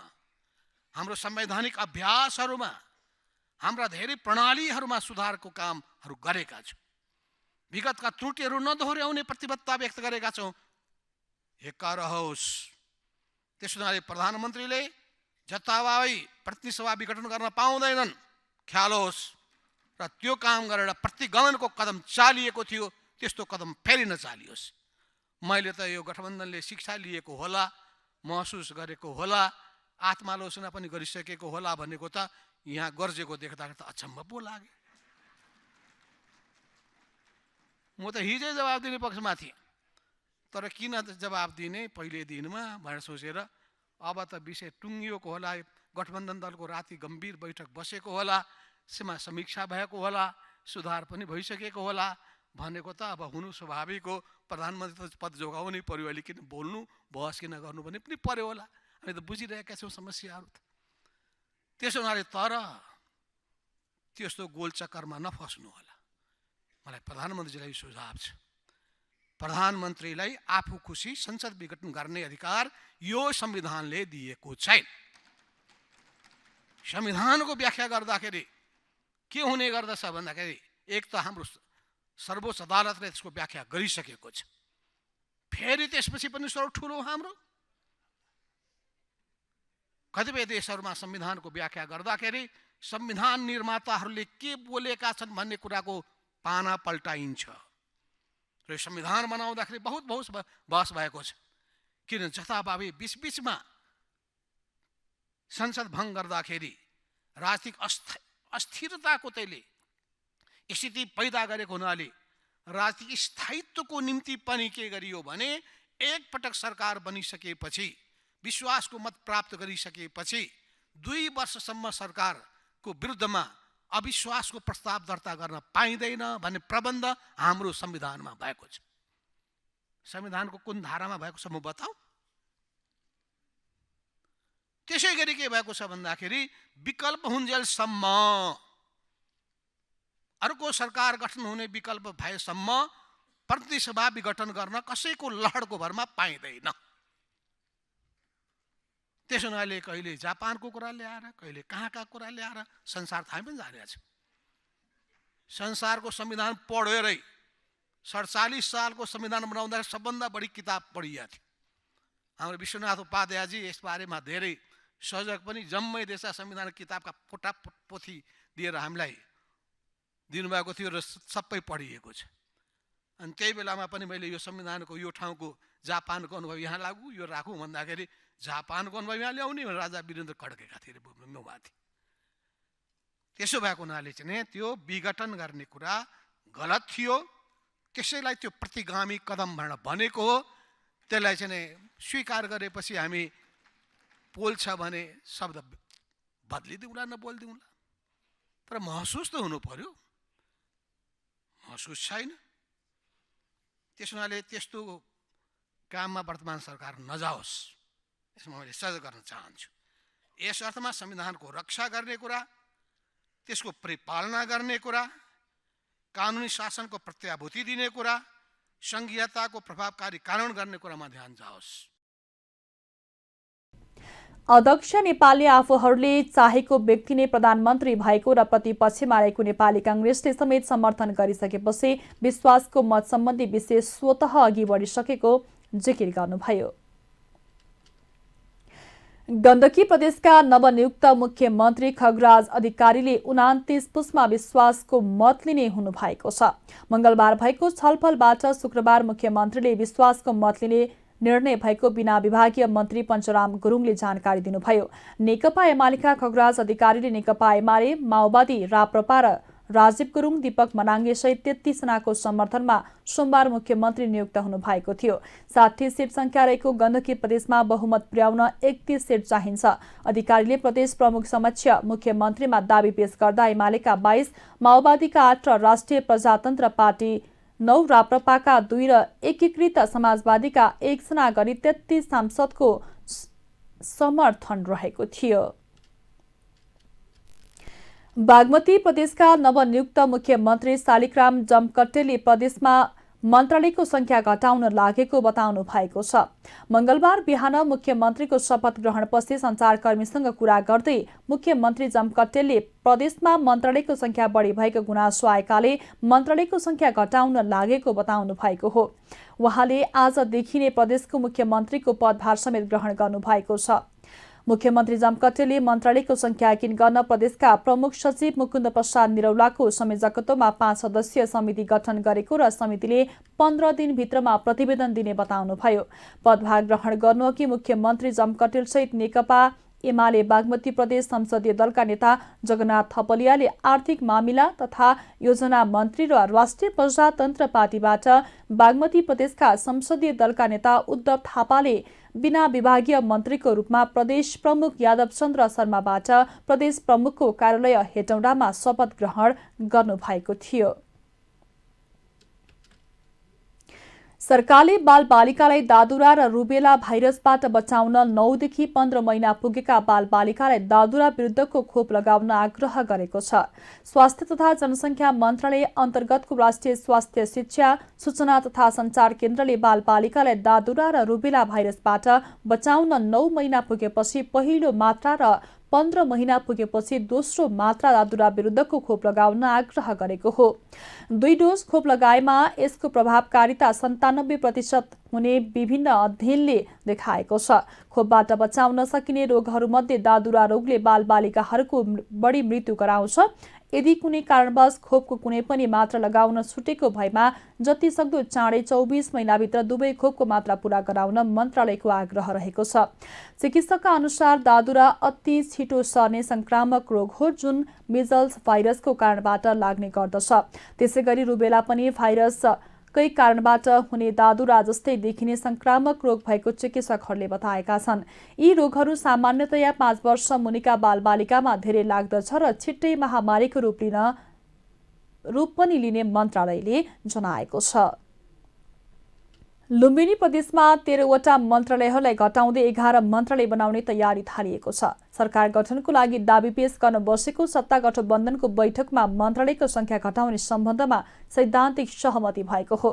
हाम्रो संवैधानिक अभ्यासहरूमा हाम्रा धेरै प्रणालीहरूमा सुधारको कामहरू गरेका छौँ। विगतका त्रुटिहरू नदोहोर्याउने प्रतिबद्धता व्यक्त गरेका छौँ। एका रहोस्। त्यसो हुनाले प्रधानमन्त्रीले जताभावी प्रतिनिधि सभा विघटन गर्न पाउँदैनन्, ख्याल होस्। र त्यो काम गरेर प्रतिगमनको कदम चालिएको थियो, त्यस्तो कदम फेरि नचालियोस्। मैले त यो गठबन्धनले शिक्षा लिएको होला, महसुस गरेको होला, आत्मालोचना पनि गरिसकेको होला भनेको त यहाँ गर्जेको देख्दाखेरि त अचम्म पो लाग्यो। म त हिजै जवाब दिने पक्षमा थिएँ, तर किन जवाब दिने पहिले दिनमा भनेर सोचेर अब त विषय टुङ्गिएको होला, गठबन्धन दलको राति गम्भीर बैठक बसेको होला, समीक्षा भएको होला, सुधार पनि भइसकेको होला भनेको त अब हुनु स्वाभाविक हो। प्रधानमन्त्री पद जोगाउनै पर्यो, अहिले किन बोल्नु, बहस किन गर्नु भने पनि पर्यो होला। हामी त बुझिरहेका छौँ समस्याहरू त। त्यसो हुनाले तर त्यस्तो गोलचक्करमा नफस्नु होला। मलाई प्रधानमन्त्रीलाई सुझाव छ, प्रधानमन्त्रीलाई आफू खुसी संसद विघटन गर्ने अधिकार यो संविधानले दिएको छैन। संविधानको व्याख्या गर्दाखेरि के हुने गर्दछ भन्दाखेरि, एक त हाम्रो सर्वोच्च अदालतले त्यसको व्याख्या गरिसकेको छ, फेरि त्यसपछि पनि स्वरूप ठुलो हाम्रो कतिपय देशहरूमा संविधानको व्याख्या गर्दाखेरि संविधान निर्माताहरूले के बोलेका छन् भन्ने कुराको पाना पल्टाइन्छ। र संविधान बनाउँदाखेरि बहुत बहस भएको छ, किन जताभावी बीचमा संसद भङ्ग गर्दाखेरि राजनीतिक अस्थिरताको त्यसले स्थिति पैदा गरेको हुनाले राजनीतिक स्थायित्वको निम्ति पनि के गरियो भने, एकपटक सरकार बनिसकेपछि, विश्वासको मत प्राप्त गरिसकेपछि 2 वर्षसम्म सरकारको विरुद्धमा अविश्वासको प्रस्ताव दर्ता गर्न पाइँदैन भन्ने प्रबन्ध हाम्रो संविधानमा भएको छ। संविधानको कुन धारामा भएको छ म बताऊ? त्यसै गरी के भएको छ भन्दाखेरि, विकल्प हुन्जेलसम्म, अर्को सरकार गठन हुने विकल्प भएसम्म प्रतिनिधि सभा विघटन गर्न कसैको लहरको भरमा पाइँदैन। त्यसो हुनाले कहिले जापानको कुरा ल्याएर, कहिले कहाँका कुरा ल्याएर संसार थाहै पनि जानेछ। संसारको संविधान पढेरै 47 सालको संविधान बनाउँदा सबभन्दा बढी किताब पढिया थियो। हाम्रो विश्वनाथ उपाध्यायजी यस बारेमा धेरै सजग पनि, जम्मै देशका संविधान किताबका पोटा पोथी दिएर हामीलाई दिनुभएको थियो र सबै पढिएको छ। अनि त्यही बेलामा पनि मैले यो संविधानको यो ठाउँको जापानको अनुभव यहाँ लागू, यो राखौँ भन्दाखेरि जापानको अनुभव यहाँ ल्याउने भनेर राजा वीरेन्द्र खड्केका थिए ममाथि। त्यसो भएको हुनाले चाहिँ त्यो विघटन गर्ने कुरा गलत थियो। त्यसैलाई त्यो प्रतिगामी कदम भनेर भनेको हो। त्यसलाई चाहिँ स्वीकार गरेपछि हामी पोल छ भने शब्द बदलिदिउँला नबोलिदिउँला, तर महसुस त हुनु पर्यो। महसुस छैन। त्यस हुनाले त्यस्तो काममा वर्तमान सरकार नजाओस्, यसमा मैले सजग गर्न चाहन्छु। यस अर्थमा संविधानको रक्षा गर्ने कुरा, त्यसको परिपालना गर्ने कुरा, कानुनी शासनको प्रत्याभूति दिने कुरा, संघीयताको प्रभावकारी कानून गर्ने कुरामा ध्यान जाओस्। अध्यक्ष नेपालले आफूहरूले चाहेको व्यक्ति नै प्रधानमन्त्री भएको र प्रतिपक्षमा रहेको नेपाली कांग्रेसले समेत समर्थन गरिसकेपछि विश्वासको मत सम्बन्धी विषय स्वतः अघि बढिसकेको जिकिर गर्नुभयो। गण्डकी प्रदेशका नवनियुक्त मुख्यमन्त्री खगराज अधिकारीले 29 पुसमा विश्वासको मत लिने हुनुभएको छ। मंगलबार भएको छलफलबाट शुक्रबार मुख्यमन्त्रीले विश्वासको मत लिने निर्णय भएको बिना विभागीय मन्त्री पञ्चराम गुरुङले जानकारी दिनुभयो। नेकपा एमालेका खगराज अधिकारीले नेकपा एमाले, माओवादी, राप्रपा र राजीव गुरुङ, दीपक मनाङ्गे सहित 33 जनाको समर्थनमा सोमबार मुख्यमन्त्री नियुक्त हुनु भएको थियो। 60 सिट संख्या रहेको गण्डकी प्रदेशमा बहुमत पुर्याउन 31 सिट चाहिन्छ। अधिकारीले प्रदेश प्रमुख समक्ष मुख्यमन्त्रीमा दाबी पेश गर्दा एमालेका 22, माओवादीका 8 र राष्ट्रिय प्रजातन्त्र पार्टी 9, राप्रपाका 2 र एकीकृत समाजवादीका 1 जना गरी 33 सांसदको समर्थन रहेको थियो। बागमती प्रदेशका नवनियुक्त मुख्यमन्त्री शालिग्राम जमकट्टेले प्रदेशमा मन्त्रालयको संख्या घटाउन लागेको बताउनु भएको छ। मंगलबार बिहान मुख्यमन्त्रीको शपथ ग्रहणपछि सञ्चारकर्मीसँग कुरा गर्दै मुख्यमन्त्री जमकट्टेले प्रदेशमा मन्त्रालयको संख्या बढी भएको गुनासो आएकाले मन्त्रालयको संख्या घटाउन लागेको बताउनु भएको हो। उहाँले आजदेखि नै प्रदेशको मुख्यमन्त्रीको पदभार समेत ग्रहण गर्नु भएको छ। मुख्यमन्त्री जमकट्टेले मन्त्रालयको संख्याकीन गर्न प्रदेशका प्रमुख सचिव मुकुन्द प्रसाद निरौलाको संयोजकत्वमा 5 सदस्यीय समिति गठन गरेको र समितिले 15 दिनभित्रमा प्रतिवेदन दिने बताउनुभयो। पदभार ग्रहण गर्नुअघि मुख्यमन्त्री जमकट्टेल सहित नेकपा एमाले बागमती प्रदेश संसदीय दलका नेता जगन्नाथ थपलियाले आर्थिक मामिला तथा योजना मन्त्री र राष्ट्रिय प्रजातन्त्र पार्टीबाट बागमती प्रदेशका संसदीय दलका नेता उद्धव थापाले बिना विभागीय मन्त्रीको रूपमा प्रदेश प्रमुख यादव चन्द्र शर्माबाट प्रदेश प्रमुखको कार्यालय हेटौडामा शपथ ग्रहण गर्नुभएको थियो। सरकारले बालबालिकालाई दादुरा र रुबेला भाइरसबाट बचाउन 9 देखि 15 महिना पुगेका बालबालिकालाई दादुरा विरुद्धको खोप लगाउन आग्रह गरेको छ। स्वास्थ्य तथा जनसङ्ख्या मन्त्रालय अन्तर्गतको राष्ट्रिय स्वास्थ्य शिक्षा सूचना तथा सञ्चार केन्द्रले बालबालिकालाई दादुरा र रुबेला भाइरसबाट बचाउन 9 महिना पुगेपछि पहिलो मात्रा र 15 महिना पुगेपछि दोस्रो मात्रा दादुरा विरुद्धको खोप लगाउन आग्रह गरेको हो। 2 डोज खोप लगाएमा यसको प्रभावकारिता 97% हुने विभिन्न अध्ययनले देखाएको छ। खोपबाट बचाउन सकिने रोगहरूमध्ये दादुरा रोगले बालबालिकाहरूको बढी मृत्यु गराउँछ। यदि कुनै कारणवश खोपको कुनै पनि मात्रा लगाउन छुटेको भएमा जति सक्दो चाँडै 24 महिनाभित्र दुवै खोपको मात्रा पूरा गराउन मन्त्रालयको आग्रह रहेको छ। चिकित्सकका अनुसार दादुरा अति छिटो सर्ने संक्रामक रोग हो जुन मिजल्स भाइरसको कारणबाट लाग्ने गर्दछ। त्यसैगरी रुबेला पनि भाइरसकै कारणबाट हुने दादुरा जस्तै देखिने संक्रामक रोग भएको चिकित्सकहरूले बताएका छन्। यी रोगहरू सामान्यतया 5 वर्ष मुनिका बालबालिकामा धेरै लाग्दछ र छिट्टै महामारीको रूप पनि लिने मन्त्रालयले जनाएको छ। लुम्बिनी प्रदेशमा 13 वटा मन्त्रालयहरूलाई घटाउँदै 11 मन्त्रालय बनाउने तयारी थालिएको छ। सरकार गठनको लागि दाबी पेश गर्न बसेको सत्ता गठबन्धनको बैठकमा मन्त्रालयको संख्या घटाउने सम्बन्धमा सैद्धान्तिक सहमति भएको हो।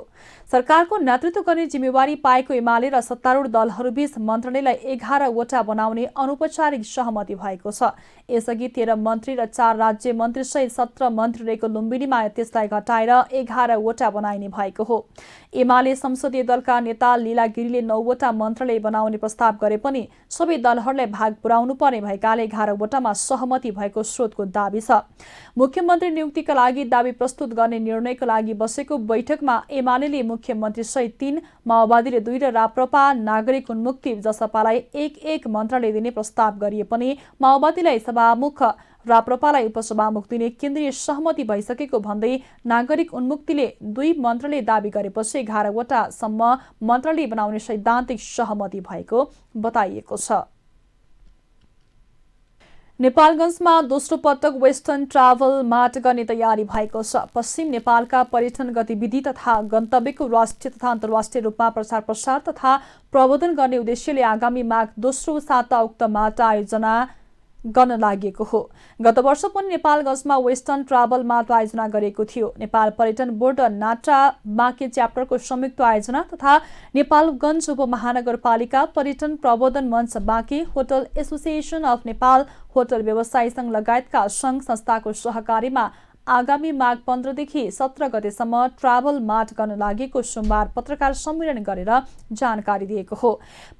सरकारको नेतृत्व गर्ने जिम्मेवारी पाएको एमाले र सत्तारूढ दलहरूबीच मन्त्रालयलाई 11 वटा बनाउने अनौपचारिक सहमति भएको छ। यसअघि 13 मन्त्री र 4 राज्य मन्त्री सहित 17 मन्त्री रहेको लुम्बिनीमा त्यसलाई घटाएर 11 वटा बनाइने भएको हो। एमाले संसदीय दलका नेता लीला गिरीले 9 वटा मन्त्रालय बनाउने प्रस्ताव गरे पनि सबै दलहरूलाई भाग पुर्याउनु पर्ने भएकाले 11 वटामा सहमति भएको स्रोतको दाबी छ। मुख्यमन्त्री नियुक्तिका लागि दाबी प्रस्तुत गर्ने निर्णयको लागि बसेको बैठकमा एमाले मुख्यमन्त्री सहित 3, माओवादीले 2 र राप्रपा नागरिक उन्मुक्ति जसपालाई 1-1 मन्त्रालय दिने प्रस्ताव गरिए पनि माओवादीलाई सभामुख राप्रपालाई उपसभामुख दिने केन्द्रीय सहमति भइसकेको भन्दै नागरिक उन्मुक्तिले 2 मन्त्रालय दाबी गरेपछि 11 वटासम्म मन्त्रालय बनाउने सैद्धान्तिक सहमति भएको बताइएको छ। नेपालगञ्जमा दोस्रो पटक वेस्टर्न ट्राभल मार्ट गर्ने तयारी भएको छ। पश्चिम नेपालका पर्यटन गतिविधि तथा गन्तव्यको राष्ट्रिय तथा अन्तर्राष्ट्रिय रूपमा प्रसार तथा प्रबोधन गर्ने उद्देश्यले आगामी माघ 2 साता उक्त मार्ट आयोजना गर्न लागेको हो। गत वर्ष पनि नेपालगञ्जमा वेस्टर्न ट्राभल मार्ट आयोजना गरेको थियो। नेपाल पर्यटन बोर्ड र नाटा बाँके च्याप्टरको संयुक्त आयोजना तथा नेपालगञ्ज उपमहानगरपालिका पर्यटन प्रबोधन मञ्च Banke, hotel association of Nepal, hotel व्यवसायी संघ लगायतका संघ संस्थाको सहकारीमा आगामी माघ 15 देखि 17 गतेसम्म ट्राभल मार्ट गर्न लागेको सोमबार पत्रकार सम्मेलन गरेर जानकारी दिएको हो।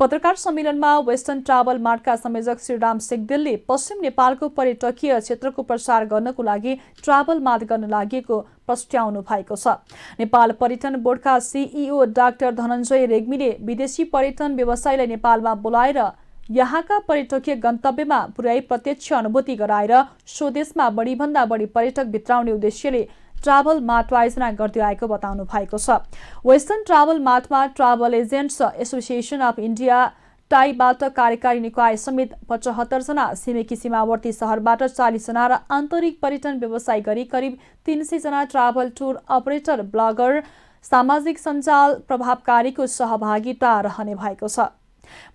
पत्रकार सम्मेलनमा वेस्टर्न ट्राभल मार्टका संयोजक श्रीराम सेगदेलले पश्चिम नेपालको पर्यटकीय क्षेत्रको प्रसार गर्नको लागि ट्राभल मार्ट गर्न लागेको प्रस्ट्याउनु भएको छ। नेपाल पर्यटन बोर्डका सीईओ डाक्टर धनञ्जय रेग्मीले विदेशी पर्यटन व्यवसायीलाई नेपालमा बोलाएर यहाँका पर्यटकीय गन्तव्यमा पुर्याई प्रत्यक्ष अनुभूति गराएर स्वदेशमा बढीभन्दा बढी पर्यटक भित्राउने उद्देश्यले ट्राभल मार्ट आयोजना गर्दै आएको बताउनु भएको छ। वेस्टर्न ट्राभल मार्टमा travel agents association of India टाईबाट कार्यकारी निकाय समेत 75 जना, छिमेकी सीमावर्ती सहरबाट 40 जना र आन्तरिक पर्यटन व्यवसाय गरी करिब 300 जना ट्राभल टुर अपरेटर, ब्लगर, सामाजिक सञ्जाल प्रभावकारीको सहभागिता रहने भएको छ।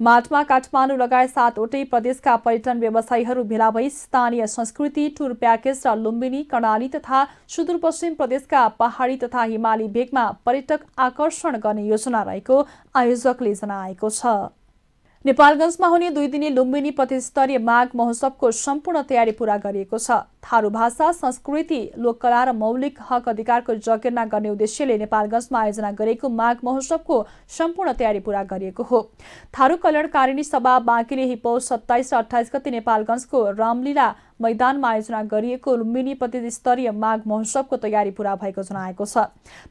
मार्टमा काठमाडौँ लगायत 7वटै प्रदेशका पर्यटन व्यवसायीहरू भेला भई स्थानीय संस्कृति, टुर प्याकेज र लुम्बिनी, कर्णाली तथा सुदूरपश्चिम प्रदेशका पहाडी तथा हिमाली भेगमा पर्यटक आकर्षण गर्ने योजना रहेको आयोजकले जनाएको छ। नेपालगञ्जमा हुने 2 दिने लुम्बिनी प्रतिस्तरीय माघ महोत्सवको सम्पूर्ण तयारी पूरा गरिएको छ। थारू भाषा, संस्कृति, लोककला र मौलिक हक अधिकारको जगेर्ना गर्ने उद्देश्यले नेपालगञ्जमा आयोजना गरेको माघ महोत्सवको सम्पूर्ण तयारी पूरा गरिएको हो। थारू कल्याणकारिणी सभा बाँकीले हिपो 27 र 28 गते नेपालगञ्जको रामलीला मैदानमा आयोजना गरिएको लुम्बिनी प्रतिस्तरीय माघ महोत्सवको तयारी पूरा भएको जनाएको छ।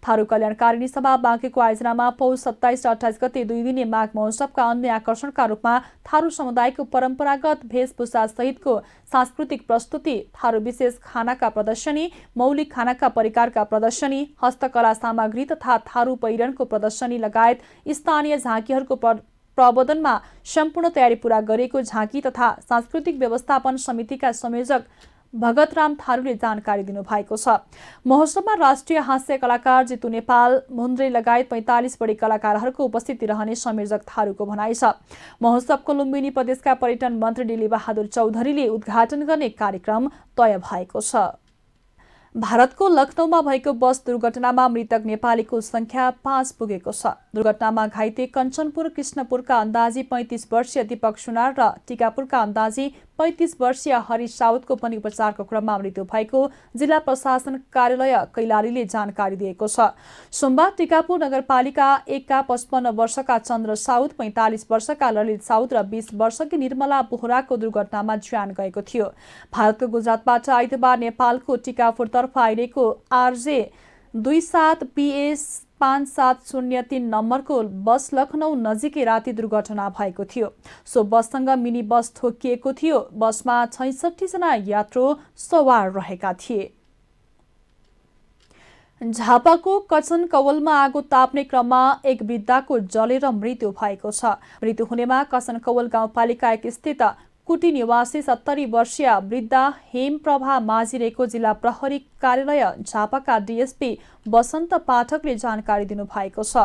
थारू कल्याणकारिणी सभा बाँकीको आयोजनामा पौष 27 र 28 गते 2 दिने माघ महोत्सवका अन्य आकर्षणका रूपमा थारू समुदायको परम्परागत वेशभूषा सहितको सांस्कृतिक प्रस्तुति, थारू विशेष खानाका प्रदर्शनी, मौलिक खानाका परिकारका प्रदर्शनी, हस्तकला सामग्री तथा थारू पहिरनको प्रदर्शनी लगायत स्थानीय झाँकीहरूको प्रबोधनमा सम्पूर्ण तयारी पूरा गरेको झाँकी तथा सांस्कृतिक व्यवस्थापन समितिका संयोजक भगतराम थारूले जानकारी दिनुभएको छ। महोत्सवमा राष्ट्रिय हास्य कलाकार जितु नेपाल, मुन्द्रे लगायत 45 बढी कलाकारहरूको उपस्थिति रहने संयोजक थारूको भनाइ छ। महोत्सवको लुम्बिनी प्रदेशका पर्यटन मन्त्री डिली बहादुर चौधरीले उद्घाटन गर्ने कार्यक्रम तय भएको छ। भारतको लखनऊमा भएको बस दुर्घटनामा मृतक नेपालीको संख्या 5 पुगेको छ। दुर्घटनामा घाइते कञ्चनपुर कृष्णपुरका अन्दाजी 35 वर्षीय दीपक सुनार र टिकापुरका अन्दाजी 35 वर्षीय हरि साउदको पनि उपचारको क्रममा मृत्यु भएको जिल्ला प्रशासन कार्यालय कैलालीले जानकारी दिएको छ। सोमबार टिकापुर नगरपालिका 1 का 55 वर्षका चन्द्र साउद, 45 वर्षका ललित साउद र 20 वर्षकी निर्मला बोहराको दुर्घटनामा ज्यान गएको थियो। भारतको गुजरातबाट आइतबार नेपालको टिकापुरतर्फ आइरहेको RJ 27 PS 5703 नम्बरको बस लखनऊ नजिकै राति दुर्घटना भएको थियो। सो बससँग मिनी बस ठोकिएको थियो। बसमा 66 जना यात्रु सवार रहेका थिए। झापाको कचन कवलमा आगो ताप्ने क्रममा एक वृद्धाको जलेर मृत्यु भएको छ। मृत्यु हुनेमा कचन कवल गाउँपालिका 1 स्थित कुटी निवासी 70 वर्षीय वृद्धा हेमप्रभा माझी रहेको जिल्ला प्रहरी कार्यालय झापाका डीएसपी वसन्त पाठकले जानकारी दिनुभएको छ।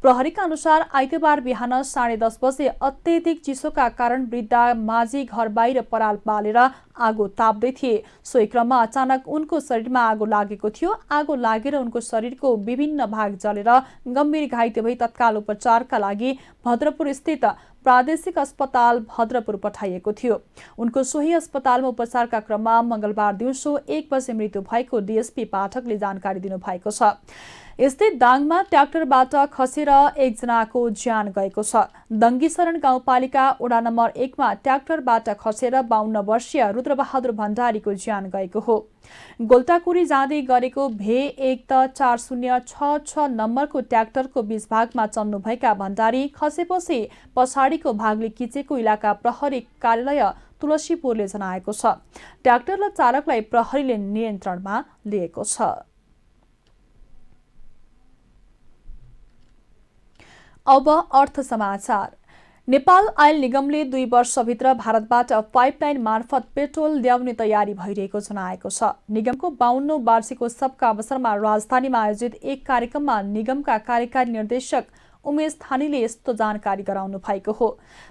प्रहरीका अनुसार आइतबार बिहान 10:30 बजे अत्यधिक चिसोका कारण वृद्धा माझी घर बाहिर पराल बालेर आगो ताप्दै थिए। सोही क्रममा अचानक उनको शरीरमा आगो लागेको थियो। आगो लागेर उनको शरीरको विभिन्न भाग जलेर गम्भीर घाइते भई तत्काल उपचारका लागि भद्रपुर स्थित प्रादेशिक अस्पताल भद्रपुर पठाइएको थियो। उनको सोही अस्पतालमा उपचारका क्रममा मंगलबार दिउँसो 1 बजे मृत्यु भएको डीएसपी पाठकले जानकारी दिनुभएको छ। यस्तै दाङमा ट्र्याक्टरबाट खसेर एकजनाको ज्यान गएको छ। दङ्गीशरण गाउँपालिका वडा नम्बर 1 मा ट्र्याक्टरबाट खसेर 52 वर्षीय रुद्रबहादुर भण्डारीको ज्यान गएको हो। गोल्टाकुरी जाँदै गरेको भे 1-4066 नम्बरको ट्र्याक्टरको बीच भागमा चल्नुभएका भण्डारी खसेपछि पछाडिको भागले किचेको इलाका प्रहरी कार्यालय तुलसीपुरले जनाएको छ। ट्र्याक्टर र चालकलाई प्रहरीले नियन्त्रणमा लिएको छ। अब अर्थ समाचार। नेपाल आयल निगमले 2 वर्षभित्र भारतबाट पाइपलाइन मार्फत पेट्रोल ल्याउने तयारी भइरहेको जनाएको छ। निगमको 52औं वार्षिकोत्सवका अवसरमा राजधानीमा आयोजित एक कार्यक्रममा निगमका कार्यकारी निर्देशक उमेश थानीले यस्तो जानकारी गराउनु भएको हो।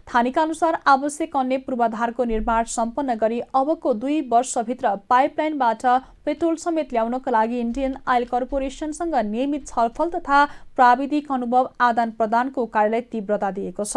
थानीका अनुसार आवश्यक अन्य पूर्वाधारको निर्माण सम्पन्न गरी अबको 2 वर्षभित्र पाइपलाइनबाट पेट्रोल समेत ल्याउनका लागि इन्डियन आयल कर्पोरेसनसँग नियमित छलफल तथा प्राविधिक अनुभव आदान प्रदानको कार्यलाई तीव्रता दिएको छ।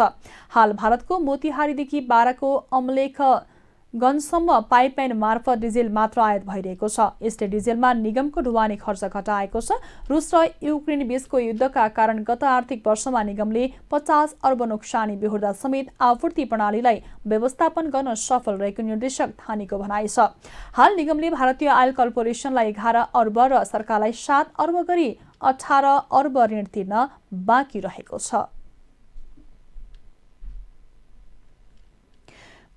हाल भारतको मोतिहारीदेखि 12 को अमलेखगञ्जसम्म पाइपलाइन मार्फत डिजेल मात्र आयात भइरहेको छ। यसले डिजेलमा निगमको ढुवानी खर्च घटाएको छ। रुस र युक्रेन बीचको युद्धका कारण गत आर्थिक वर्षमा निगमले 50 अर्ब नोक्सानी बेहोर्दा समेत आपूर्ति प्रणालीलाई व्यवस्थापन गर्न सफल रहेको निर्देशक थानीको भनाइ छ। हाल निगमले भारतीय आयल कर्पोरेसनलाई 11 अर्ब र सरकारलाई 7 अर्ब गरी 18 अर्ब ऋण तिर्न बाँकी रहेको छ।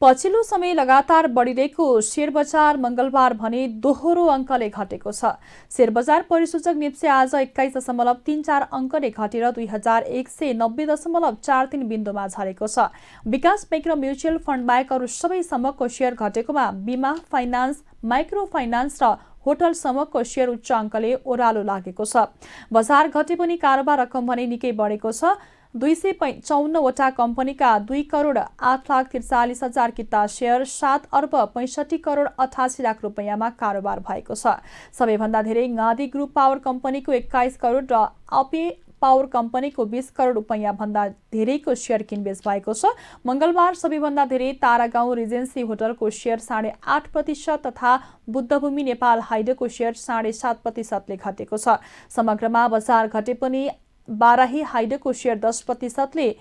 पछिल्लो समय लगातार बढिरहेको शेयर बजार मंगलबार भने दोहोरो अङ्कले घटेको छ। शेयर बजार परिसूचक निप्से आज 21.34 अङ्कले घटेर 2190.43 बिन्दुमा झरेको छ। विकास बैंक र म्युचुअल फन्ड बाहेक अरू सबै समूहको शेयर घटेकोमा बिमा, फाइनान्स, माइक्रो फाइनान्स र होटल समूहको शेयर उच्च अङ्कले ओह्रालो लागेको छ। बजार घटे पनि कारोबार रकम भने निकै बढेको छ। 254 वटा कम्पनीका 2,08,43,000 किता शेयर 7,65,68,00,000 रुपैयाँमा कारोबार भएको छ। सबैभन्दा धेरै गाँधी ग्रुप पावर कम्पनीको 21 करोड र अपे पावर कम्पनीको 20 करोड रुपैयाँ भन्दा धेरैको शेयर किनबेच भएको छ। मंगलबार सबैभन्दा धेरै तारागाउँ रिजेन्सी होटलको शेयर 8.5% तथा बुद्धभूमि नेपाल हाइड्रोको शेयर 7.5%ले घटेको छ। समग्रमा बजार घटे पनि बाराही हाइड्रोको शेयर 10%ले,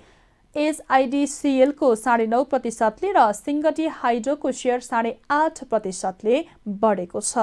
एचआइडिसिएल को 9.5%ले र सिंगटी हाइड्रोको शेयर 8.5%ले बढेको छ।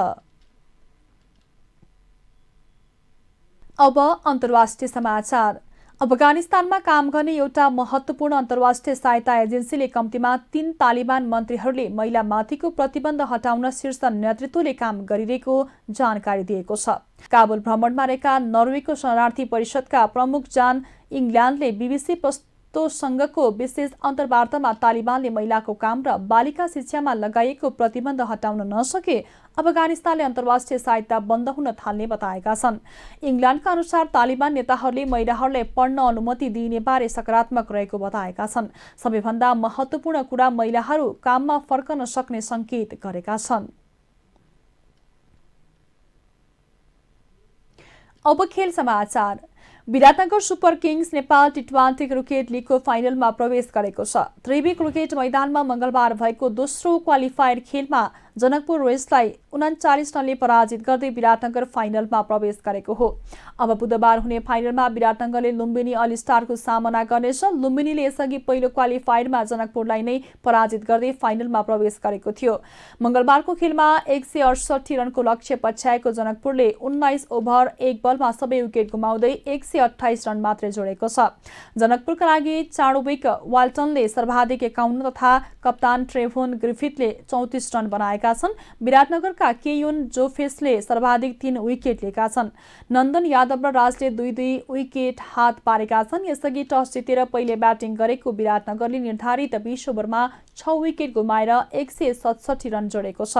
अब अन्तर्राष्ट्रिय समाचार। अफगानिस्तानमा काम गर्ने एउटा महत्त्वपूर्ण अन्तर्राष्ट्रिय सहायता एजेन्सीले कम्तीमा 3 तालिबान मन्त्रीहरूले महिलामाथिको प्रतिबन्ध हटाउन शीर्ष नेतृत्वले काम गरिरहेको जानकारी दिएको छ। काबुल भ्रमणमा रहेका नर्वेको शरणार्थी परिषदका प्रमुख जान इङ्ग्ल्यान्डले बीबीसी प्रस्तोसँगको विशेष अन्तर्वार्तामा तालिबानले महिलाको काम र बालिका शिक्षामा लगाइएको प्रतिबन्ध हटाउन नसके अफगानिस्तानले अन्तर्राष्ट्रिय सहायता बन्द हुन थाल्ने बताएका छन्। इङ्ग्ल्यान्डका अनुसार तालिबान नेताहरूले महिलाहरूलाई पढ्न अनुमति दिइने बारे सकारात्मक रहेको बताएका छन्। सबैभन्दा महत्त्वपूर्ण कुरा महिलाहरू काममा फर्कन सक्ने संकेत गरेका छन्। अब खेल समाचार। विराटनगर सुपर किङ्स नेपाल टी20 क्रिकेट लिगको फाइनलमा प्रवेश गरेको छ। त्रिवी क्रिकेट मैदानमा मंगलबार भएको दोस्रो क्वालिफायर खेलमा जनकपुर रोयल्सलाई 39 रनले पराजित गर्दै विराटनगर फाइनलमा प्रवेश गरेको हो। अब बुधबार हुने फाइनलमा विराटनगरले लुम्बिनी अल स्टारको सामना गर्नेछ। लुम्बिनीले यसअघि पहिलो क्वालिफायरमा जनकपुरलाई नै पराजित गर्दै फाइनलमा प्रवेश गरेको थियो। मंगलबारको खेलमा 168 रनको लक्ष्य पछ्याएको जनकपुरले 19 ओभर 1 बलमा सबै विकेट गुमाउँदै 128 रन मात्रै जोडेको छ। जनकपुरका लागि चार्डविक वाल्टनले सर्वाधिक 51 तथा कप्तान ट्रेभोन ग्रिफिथले 34 रन बनाएका छन्। विराटनगरका केयुन जोफेसले सर्वाधिक 3 विकेट लिएका छन्। नन्दन यादव र राजले 2-2 विकेट हात पारेका छन्। यसअघि टस जितेर पहिले ब्याटिङ गरेको विराटनगरले निर्धारित 20 ओभरमा 6 विकेट गुमाएर 167 रन जोडेको छ।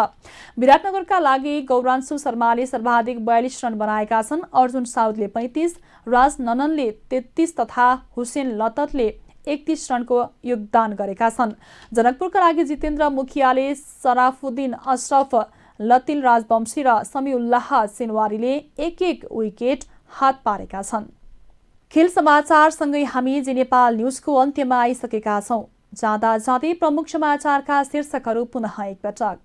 विराटनगरका लागि गौरांशु शर्माले सर्वाधिक 42 रन बनाएका छन्। अर्जुन साउदले 35, राज नननले 33 तथा हुसेन लततले 31 रनको योगदान गरेका छन्। जनकपुरका लागि जितेन्द्र मुखियाले, सराफुद्दिन अशरफ, लतिल राजवंशी र समीउल्लाह सिनवारीले 1-1 विकेट हात पारेका छन्। खेल समाचारसँगै हामी जी नेपाल न्युजको अन्त्यमा आइसकेका छौं। जाँदा जाँदै प्रमुख समाचारका शीर्षकहरू पुनः एकपटक।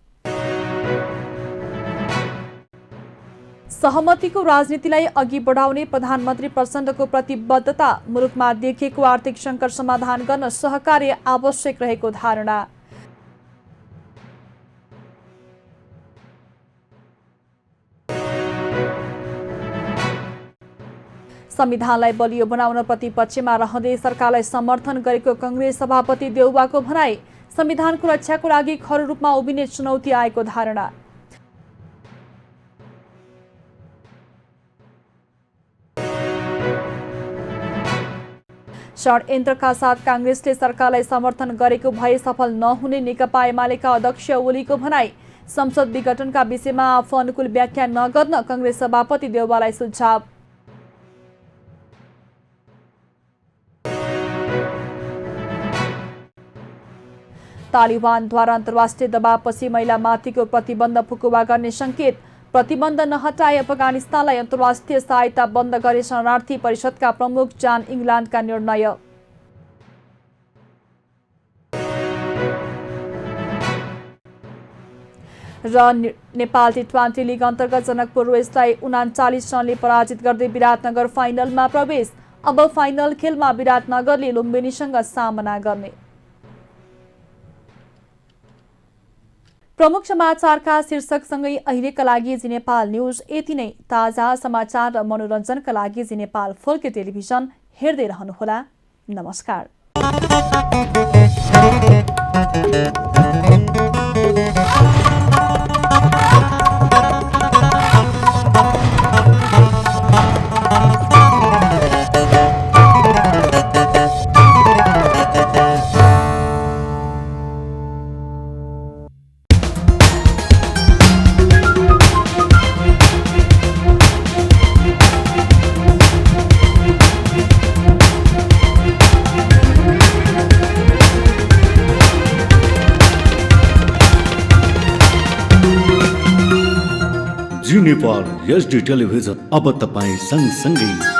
सहमतिको राजनीतिलाई अघि बढाउने प्रधानमन्त्री प्रचण्डको प्रतिबद्धता। मुलुकमा देखिएको आर्थिक सङ्कट समाधान गर्न सहकार्य आवश्यक रहेको धारणा। संविधानलाई बलियो बनाउन प्रतिपक्षमा रहँदै सरकारलाई समर्थन गरेको कांग्रेस सभापति देउवाको भनाई। संविधानको रक्षाको लागि खर रूपमा उभिने चुनौती आएको धारणा। षड्यन्त्रका साथ कांग्रेसले सरकारलाई समर्थन गरेको भए सफल नहुने नेकपा एमालेका अध्यक्ष ओलीको भनाई। संसद विघटनका विषयमा आफू अनुकूल व्याख्या नगर्न कांग्रेस सभापति देउवालाई सुझाव। तालिबानद्वारा अन्तर्राष्ट्रिय दबावपछि महिलामाथिको प्रतिबन्ध फुकुवा गर्ने संकेत। प्रतिबन्ध नहटाए अफगानिस्तानलाई अन्तर्राष्ट्रिय सहायता बन्द गरे शरणार्थी परिषदका प्रमुख जान इङ्ग्ल्यान्डका निर्णय। र नेपाल टी20 लिग अन्तर्गत जनकपुर रोयल्सलाई 39 रनले पराजित गर्दै विराटनगर फाइनलमा प्रवेश। अब फाइनल खेलमा विराटनगरले लुम्बिनीसँग सामना गर्ने। प्रमुख समाचारका शीर्षकसँगै अहिलेका लागि जी नेपाल न्युज यति नै। ताजा समाचार र मनोरञ्जनका लागि जी नेपाल फोल्के टेलिभिजन हेर्दै रहनुहोला। नमस्कार। जी नेपाल एचडी टेलिभिजन अब तपाईँ सँगसँगै